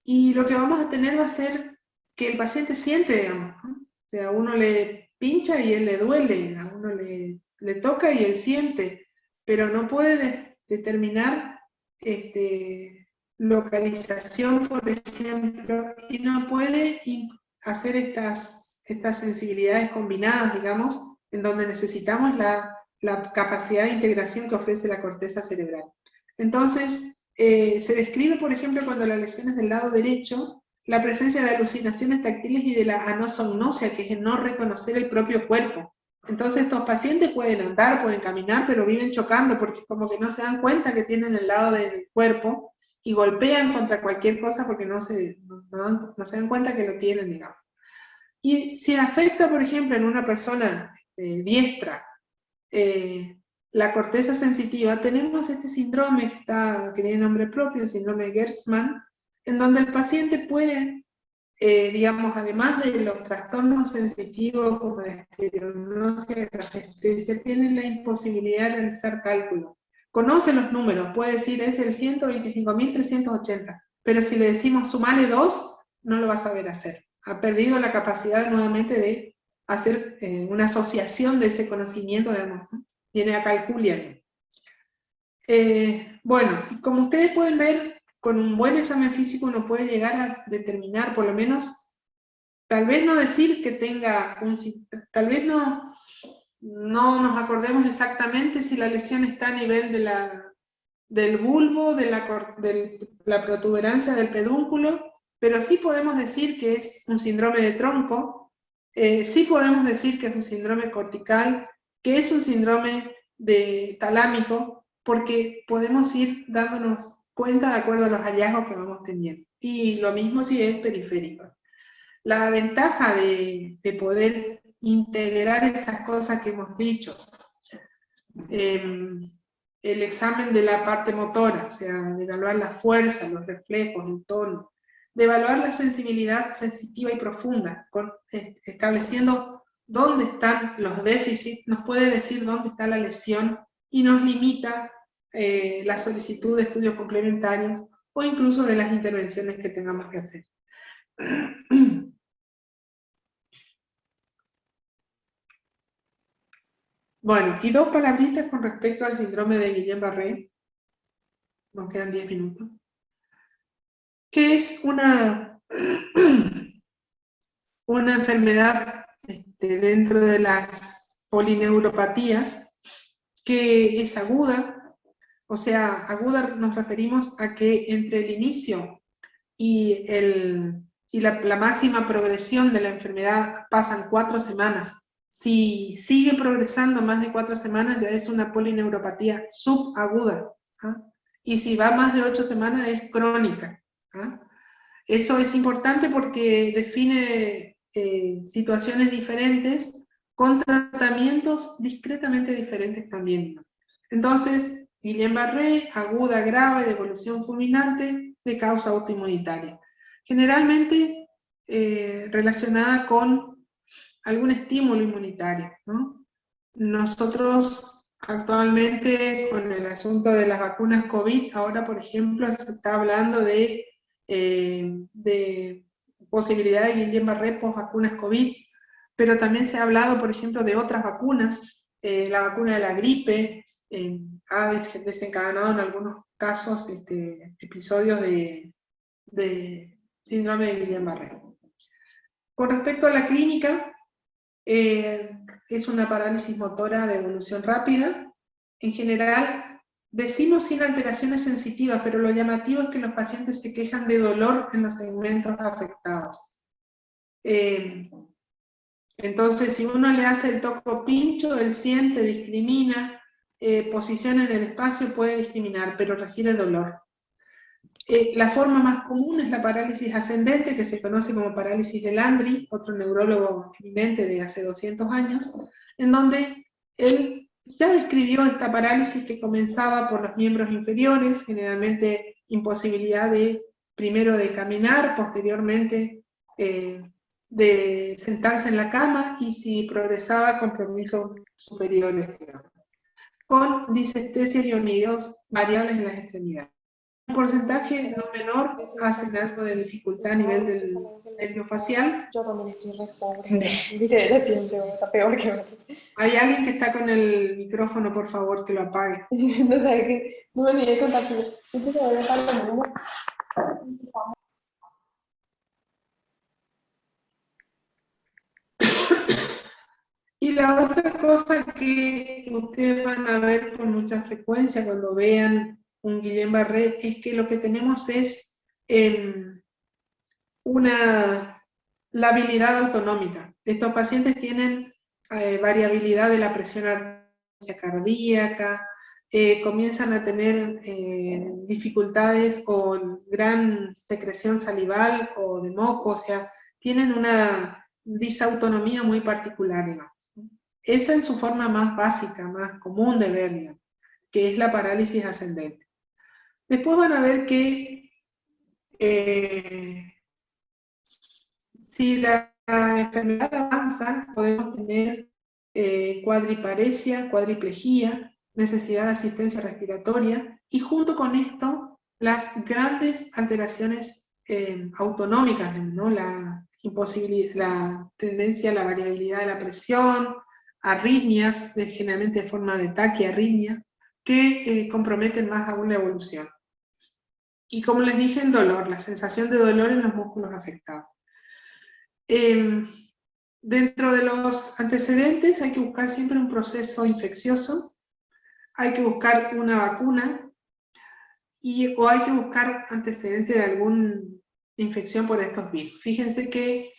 Y lo que vamos a tener va a ser que el paciente siente, digamos, ¿no? O sea, a uno le pincha y él le duele, a uno le toca y él siente, pero no puede determinar localización, por ejemplo, y no puede hacer estas sensibilidades combinadas, digamos, en donde necesitamos la capacidad de integración que ofrece la corteza cerebral. Entonces, se describe, por ejemplo, cuando la lesión es del lado derecho, la presencia de alucinaciones táctiles y de la anosognosia, que es el no reconocer el propio cuerpo. Entonces estos pacientes pueden andar, pueden caminar, pero viven chocando porque como que no se dan cuenta que tienen el lado del cuerpo y golpean contra cualquier cosa porque no se dan cuenta que lo tienen, digamos. Y si afecta, por ejemplo, en una persona diestra, la corteza sensitiva, tenemos este síndrome que tiene nombre propio, el síndrome de Gerstmann, en donde el paciente puede, digamos, además de los trastornos sensitivos como la estereognosia y la resistencia, tiene la imposibilidad de realizar cálculos. Conoce los números, puede decir es el 125.380, pero si le decimos sumale 2, no lo va a saber hacer. Ha perdido la capacidad nuevamente de hacer una asociación de ese conocimiento, digamos, ¿no? Viene a calcular. Bueno, y como ustedes pueden ver, con un buen examen físico uno puede llegar a determinar, por lo menos, tal vez no decir que tenga tal vez no nos acordemos exactamente si la lesión está a nivel del bulbo, de la protuberancia del pedúnculo, pero sí podemos decir que es un síndrome de tronco, sí podemos decir que es un síndrome cortical, que es un síndrome talámico, porque podemos ir dándonos cuenta de acuerdo a los hallazgos que vamos teniendo. Y lo mismo si es periférico. La ventaja de poder integrar estas cosas que hemos dicho, el examen de la parte motora, o sea, de evaluar la fuerza, los reflejos, el tono, de evaluar la sensibilidad sensitiva y profunda, estableciendo dónde están los déficits, nos puede decir dónde está la lesión y nos limita la solicitud de estudios complementarios o incluso de las intervenciones que tengamos que hacer. Bueno, y dos palabritas con respecto al síndrome de Guillain-Barré. Nos quedan 10 minutos. Que es una una enfermedad dentro de las polineuropatías que es aguda. O sea, aguda nos referimos a que entre el inicio y la máxima progresión de la enfermedad pasan 4 semanas. Si sigue progresando más de 4 semanas ya es una polineuropatía subaguda, ¿ah? Y si va más de 8 semanas es crónica, ¿ah? Eso es importante porque define situaciones diferentes con tratamientos discretamente diferentes también. Entonces, Guillain-Barré, aguda, grave, de evolución fulminante, de causa autoinmunitaria. Generalmente relacionada con algún estímulo inmunitario, ¿no? Nosotros actualmente con el asunto de las vacunas COVID, ahora por ejemplo se está hablando de posibilidad de Guillain-Barré post vacunas COVID, pero también se ha hablado por ejemplo de otras vacunas, la vacuna de la gripe ha desencadenado en algunos casos episodios de síndrome de Guillain-Barré. Con respecto a la clínica, es una parálisis motora de evolución rápida. En general, decimos sin alteraciones sensitivas, pero lo llamativo es que los pacientes se quejan de dolor en los segmentos afectados. Entonces, si uno le hace el toco pincho, él siente, discrimina, posición en el espacio puede discriminar, pero refiere dolor. La forma más común es la parálisis ascendente, que se conoce como parálisis de Landry, otro neurólogo eminente de hace 200 años, en donde él ya describió esta parálisis que comenzaba por los miembros inferiores, generalmente imposibilidad primero de caminar, posteriormente de sentarse en la cama, y si progresaba, compromisos superiores, con disestesias y hormigueos variables en las extremidades. Un porcentaje no menor hacen algo de dificultad a nivel del nervio facial. Yo también estoy re pobre. Viste, siempre está peor que otro. Hay alguien que está con el micrófono, por favor, que lo apague. No sabes que no me olvidé contar. Entonces voy a estar lo Y la otra cosa que ustedes van a ver con mucha frecuencia cuando vean un Guillain-Barré es que lo que tenemos es la habilidad autonómica. Estos pacientes tienen variabilidad de la presión arterial cardíaca, comienzan a tener dificultades o gran secreción salival o de moco, o sea, tienen una disautonomía muy particular, digamos. Esa es su forma más básica, más común de ver, digamos, que es la parálisis ascendente. Después van a ver que si la enfermedad avanza, podemos tener cuadriparesia, cuadriplejía, necesidad de asistencia respiratoria, y junto con esto, las grandes alteraciones autonómicas, ¿no? La tendencia a la variabilidad de la presión, arritmias, generalmente de forma de taquiarritmias, que comprometen más aún la evolución. Y como les dije, el dolor, la sensación de dolor en los músculos afectados. Dentro de los antecedentes hay que buscar siempre un proceso infeccioso, hay que buscar una vacuna, o hay que buscar antecedentes de alguna infección por estos virus. Fíjense que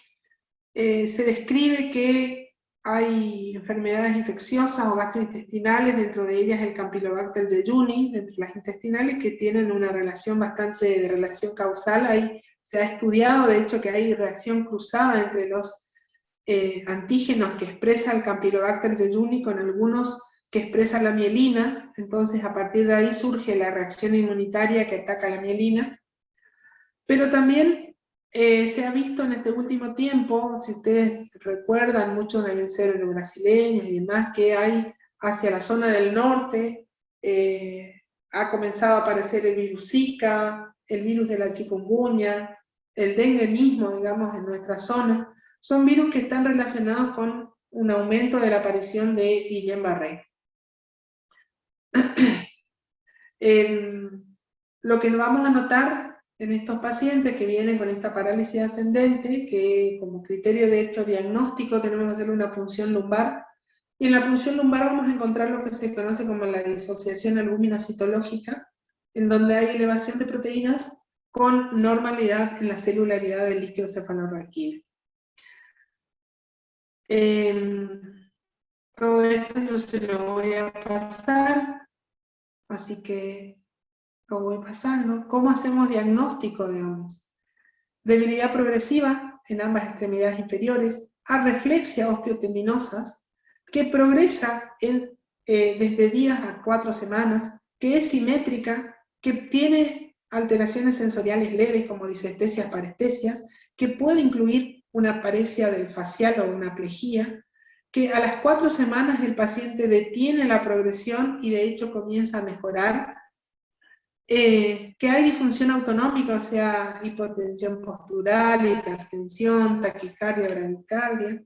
se describe que hay enfermedades infecciosas o gastrointestinales, dentro de ellas el Campylobacter jejuni, dentro de las intestinales, que tienen una relación bastante de relación causal. Se ha estudiado, de hecho, que hay reacción cruzada entre los antígenos que expresa el Campylobacter jejuni con algunos que expresan la mielina. Entonces a partir de ahí surge la reacción inmunitaria que ataca la mielina. Pero también se ha visto en este último tiempo, si ustedes recuerdan, muchos deben ser brasileños y demás, que hay hacia la zona del norte, ha comenzado a aparecer el virus Zika, el virus de la chikungunya, el dengue mismo, digamos, en nuestra zona. Son virus que están relacionados con un aumento de la aparición de Guillain-Barré. Lo que vamos a notar en estos pacientes que vienen con esta parálisis ascendente, que como criterio de hecho diagnóstico tenemos que hacer una punción lumbar, y en la punción lumbar vamos a encontrar lo que se conoce como la disociación albúmina citológica, en donde hay elevación de proteínas con normalidad en la celularidad del líquido cefalorraquídeo. Todo esto yo se lo voy a pasar, así que lo voy pasando. ¿Cómo hacemos diagnóstico, digamos? Debilidad progresiva en ambas extremidades inferiores, arreflexia osteotendinosas, que progresa desde días a 4 semanas, que es simétrica, que tiene alteraciones sensoriales leves como disestesias, parestesias, que puede incluir una paresia del facial o una plejía, que a las 4 semanas el paciente detiene la progresión y de hecho comienza a mejorar, que hay disfunción autonómica, o sea, hipotensión postural, hipertensión, taquicardia, bradicardia,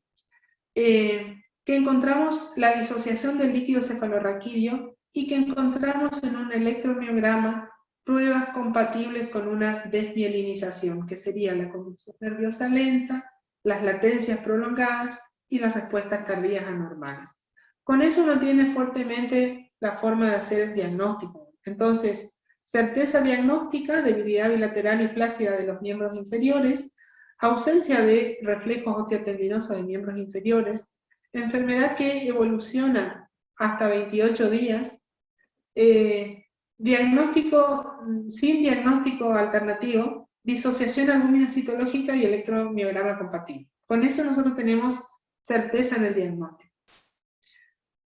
que encontramos la disociación del líquido cefalorraquídeo y que encontramos en un electromiograma pruebas compatibles con una desmielinización, que sería la convulsión nerviosa lenta, las latencias prolongadas y las respuestas tardías anormales. Con eso uno tiene fuertemente la forma de hacer el diagnóstico. Entonces, certeza diagnóstica, debilidad bilateral y flácida de los miembros inferiores, ausencia de reflejos osteotendinosos de miembros inferiores, enfermedad que evoluciona hasta 28 días, diagnóstico sin diagnóstico alternativo, disociación albúmina citológica y electromiograma compatible. Con eso nosotros tenemos certeza en el diagnóstico.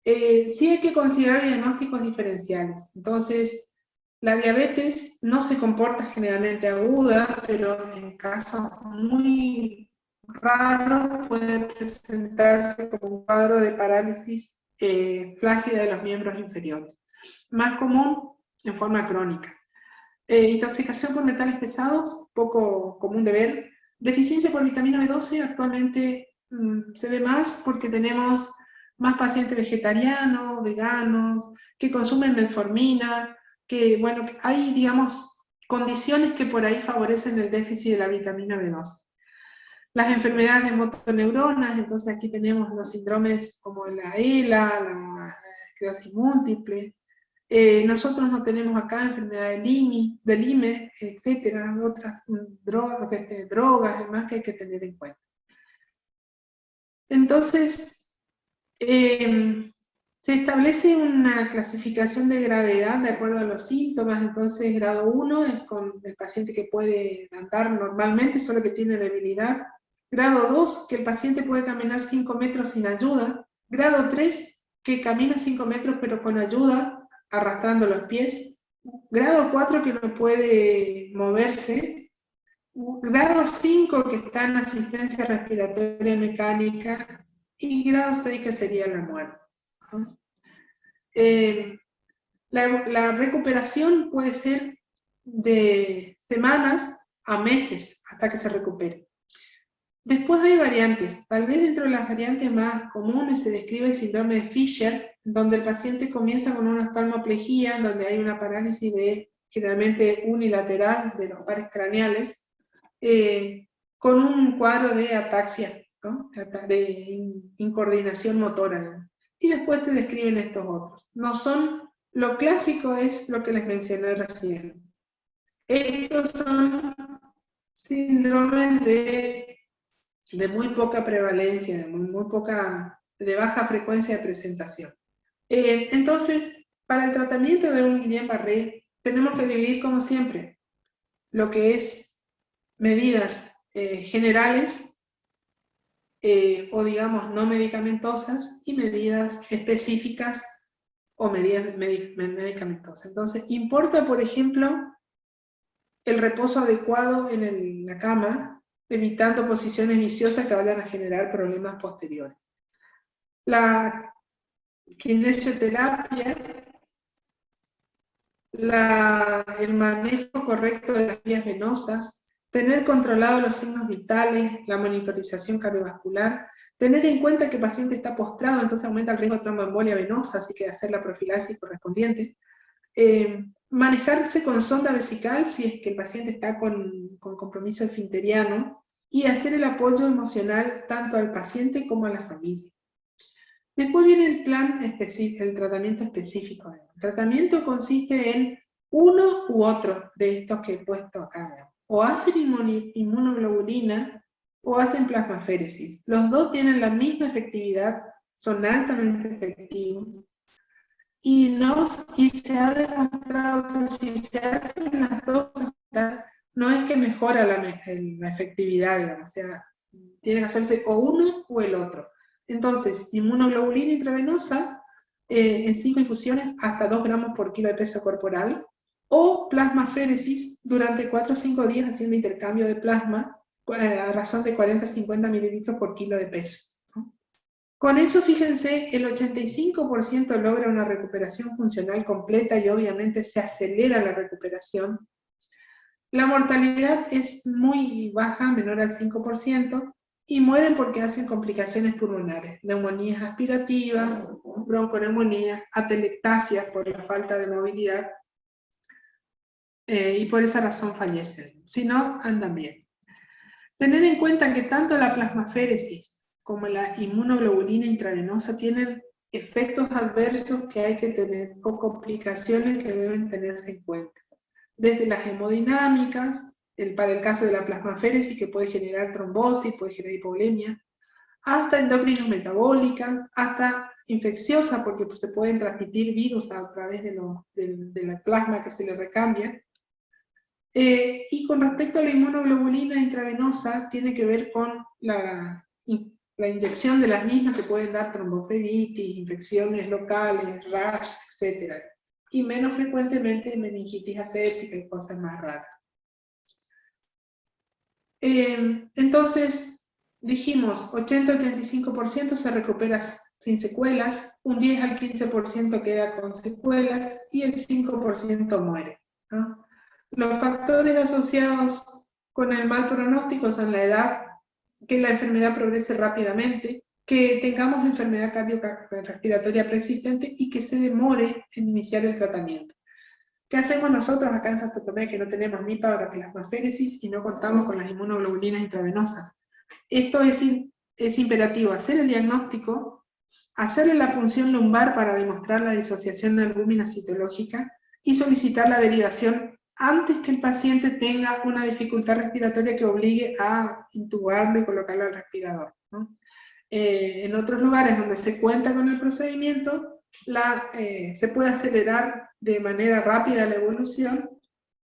Sí hay que considerar diagnósticos diferenciales. Entonces, la diabetes no se comporta generalmente aguda, pero en casos muy raros puede presentarse como un cuadro de parálisis flácida de los miembros inferiores. Más común en forma crónica. Intoxicación por metales pesados, poco común de ver. Deficiencia por vitamina B12 actualmente se ve más porque tenemos más pacientes vegetarianos, veganos, que consumen metformina, que bueno, hay, digamos, condiciones que por ahí favorecen el déficit de la vitamina B12. Las enfermedades de motoneuronas, entonces aquí tenemos los síndromes como la ELA, la esclerosis múltiple. Nosotros no tenemos acá enfermedad del IME, etcétera, otras drogas, demás que hay que tener en cuenta. Entonces, se establece una clasificación de gravedad de acuerdo a los síntomas. Entonces grado 1 es con el paciente que puede andar normalmente, solo que tiene debilidad. Grado 2, que el paciente puede caminar 5 metros sin ayuda. Grado 3, que camina 5 metros pero con ayuda, arrastrando los pies. Grado 4, que no puede moverse. Grado 5, que está en asistencia respiratoria mecánica. Y grado 6, que sería la muerte. La recuperación puede ser de semanas a meses hasta que se recupere. Después hay variantes. Tal vez dentro de las variantes más comunes se describe el síndrome de Fisher, donde el paciente comienza con una oftalmoplejía, donde hay una parálisis generalmente unilateral de los pares craneales, con un cuadro de ataxia, ¿no? De incoordinación motora, ¿no? Y después te describen estos otros. No son, lo clásico es lo que les mencioné recién. Estos son síndromes de muy poca prevalencia, de baja frecuencia de presentación. Entonces, para el tratamiento de un Guillain-Barré, tenemos que dividir como siempre lo que es medidas generales, o digamos no medicamentosas, y medidas específicas o medidas medicamentosas. Entonces, importa, por ejemplo, el reposo adecuado en la cama, evitando posiciones viciosas que vayan a generar problemas posteriores. La kinesioterapia, el manejo correcto de las vías venosas, tener controlados los signos vitales, la monitorización cardiovascular, tener en cuenta que el paciente está postrado, entonces aumenta el riesgo de tromboembolia venosa, así que hacer la profilaxis correspondiente. manejarse con sonda vesical si es que el paciente está con compromiso esfinteriano, y hacer el apoyo emocional tanto al paciente como a la familia. Después viene el plan específico, el tratamiento específico. El tratamiento consiste en uno u otro de estos que he puesto acá. O hacen inmunoglobulina o hacen plasmaféresis. Los dos tienen la misma efectividad, son altamente efectivos. Y se ha demostrado que si se hacen las dos cosas, no es que mejora la efectividad, digamos, o sea, tiene que hacerse o uno o el otro. Entonces, inmunoglobulina intravenosa, en 5 infusiones hasta 2 gramos por kilo de peso corporal, o plasmaféresis durante 4 o 5 días haciendo intercambio de plasma a razón de 40-50 mililitros por kilo de peso, ¿no? Con eso, fíjense, el 85% logra una recuperación funcional completa y obviamente se acelera la recuperación. La mortalidad es muy baja, menor al 5%, y mueren porque hacen complicaciones pulmonares, neumonías aspirativas, bronconeumonías, atelectasias por la falta de movilidad, y por esa razón fallecen. Si no, andan bien. Tener en cuenta que tanto la plasmaféresis como la inmunoglobulina intravenosa tienen efectos adversos que hay que tener, o complicaciones que deben tenerse en cuenta. Desde las hemodinámicas, para el caso de la plasmaféresis, que puede generar trombosis, puede generar hipovolemia, hasta endocrinos metabólicas, hasta infecciosa, porque pues, se pueden transmitir virus a través de la plasma que se le recambia. Y con respecto a la inmunoglobulina intravenosa, tiene que ver con la inyección de las mismas que pueden dar tromboflebitis, infecciones locales, rash, etc. Y menos frecuentemente meningitis aséptica y cosas más raras. Entonces, dijimos, 80-85% se recupera sin secuelas, un 10 al 15% queda con secuelas y el 5% muere, ¿no? Los factores asociados con el mal pronóstico son la edad, que la enfermedad progrese rápidamente, que tengamos enfermedad cardiorrespiratoria persistente y que se demore en iniciar el tratamiento. ¿Qué hacemos nosotros acá en Santo Tomé, que no tenemos ni para plasmaféresis y no contamos con las inmunoglobulinas intravenosas? Esto es imperativo: hacer el diagnóstico, hacerle la punción lumbar para demostrar la disociación de albúmina citológica y solicitar la derivación antes que el paciente tenga una dificultad respiratoria que obligue a intubarlo y colocarlo al respirador, ¿no? En otros lugares donde se cuenta con el procedimiento, se puede acelerar de manera rápida la evolución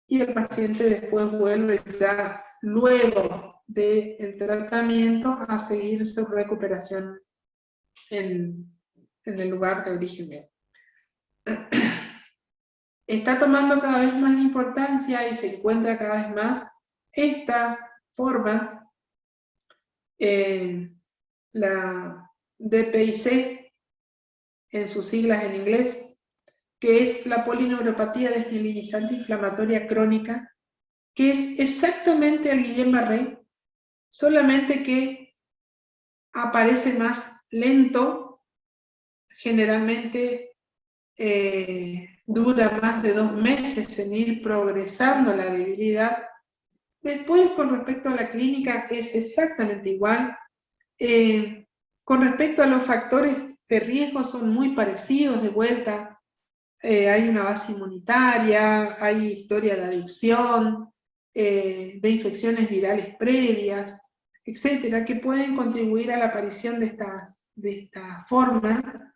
y el paciente después vuelve ya luego del tratamiento a seguir su recuperación en el lugar de origen. Está tomando cada vez más importancia y se encuentra cada vez más esta forma, la DPIC, en sus siglas en inglés, que es la polineuropatía desmielinizante inflamatoria crónica, que es exactamente el Guillain-Barré, solamente que aparece más lento, generalmente dura más de 2 meses en ir progresando la debilidad. Después, con respecto a la clínica, es exactamente igual. Con respecto a los factores de riesgo, son muy parecidos de vuelta. Hay una base inmunitaria, hay historia de adicción, de infecciones virales previas, etcétera, que pueden contribuir a la aparición de esta forma,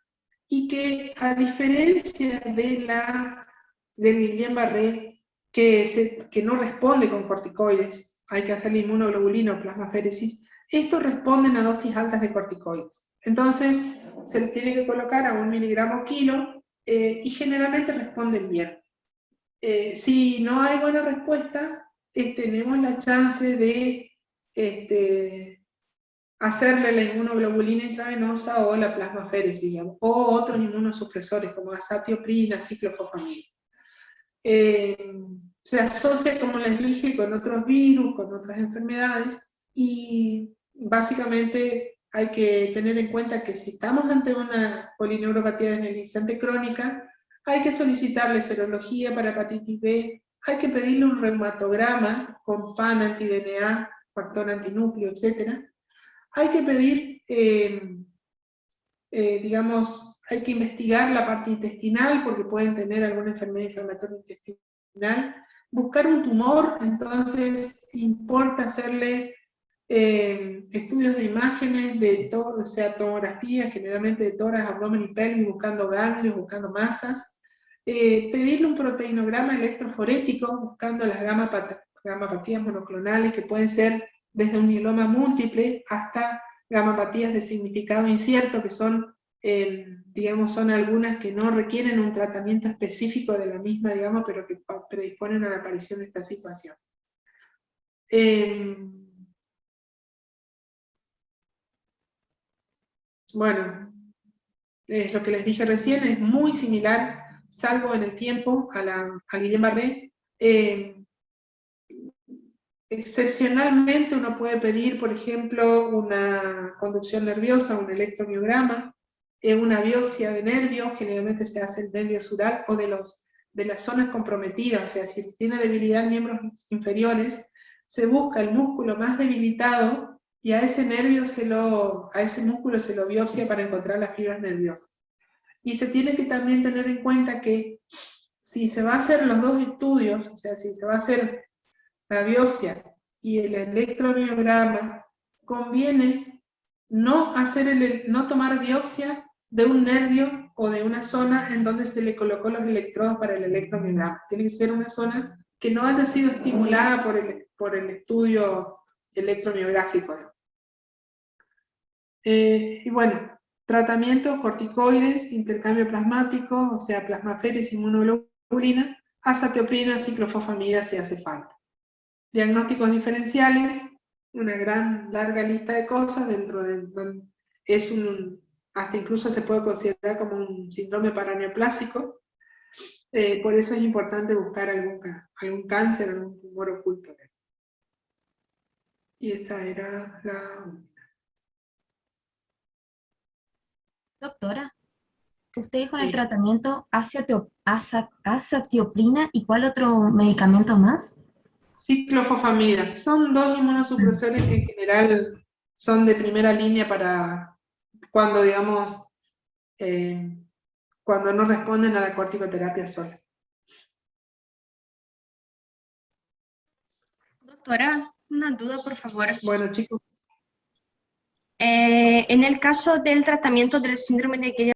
y que, a diferencia del Guillain-Barré, que no responde con corticoides, hay que hacer inmunoglobulina o plasmaféresis, estos responden a dosis altas de corticoides. Entonces, se les tiene que colocar a 1 miligramo kilo, y generalmente responden bien. Si no hay buena respuesta, tenemos la chance de hacerle la inmunoglobulina intravenosa o la plasmaféresis, digamos, o otros inmunosupresores como azatioprina, ciclofosfamida. Se asocia, como les dije, con otros virus, con otras enfermedades, y básicamente hay que tener en cuenta que si estamos ante una polineuropatía desmielinizante crónica, hay que solicitarle serología para hepatitis B, hay que pedirle un reumatograma con FAN, anti-DNA, factor antinúcleo, etc. Hay que pedir, digamos, hay que investigar la parte intestinal porque pueden tener alguna enfermedad inflamatoria intestinal, buscar un tumor, entonces importa hacerle estudios de imágenes de todo, o sea, tomografía, generalmente de tórax, abdomen y pelvis, buscando ganglios, buscando masas, pedirle un proteinograma electroforético, buscando las gamapatías monoclonales, que pueden ser desde un mieloma múltiple hasta gamapatías de significado incierto, que son, digamos, son algunas que no requieren un tratamiento específico de la misma, digamos, pero que predisponen a la aparición de esta situación. Bueno, es lo que les dije recién, es muy similar, salvo en el tiempo, a Guillain-Barré. Excepcionalmente uno puede pedir, por ejemplo, una conducción nerviosa, un electromiograma, una biopsia de nervios, generalmente se hace el nervio sural, o de las zonas comprometidas, o sea, si tiene debilidad en miembros inferiores, se busca el músculo más debilitado, y a ese músculo se lo biopsia para encontrar las fibras nerviosas. Y se tiene que también tener en cuenta que si se va a hacer los dos estudios, o sea, si se va a hacer la biopsia y el electromiograma, conviene no tomar biopsia de un nervio o de una zona en donde se le colocó los electrodos para el electromiograma. Tiene que ser una zona que no haya sido estimulada por el estudio electromiográfico. Y bueno, tratamientos, corticoides, intercambio plasmático, o sea, plasmaféresis, inmunoglobulina, azatioprina, ciclofosfamida si hace falta. Diagnósticos diferenciales, una larga lista de cosas, hasta incluso se puede considerar como un síndrome paraneoplásico, por eso es importante buscar algún cáncer, algún tumor oculto. Y esa era la... Doctora, usted dijo en el Sí. tratamiento azatioprina y ¿cuál otro medicamento más? Ciclofosfamida. Son dos inmunosupresores que en general son de primera línea para cuando, digamos, cuando no responden a la corticoterapia sola. Doctora, una duda, por favor. Bueno, chicos. En el caso del tratamiento del síndrome de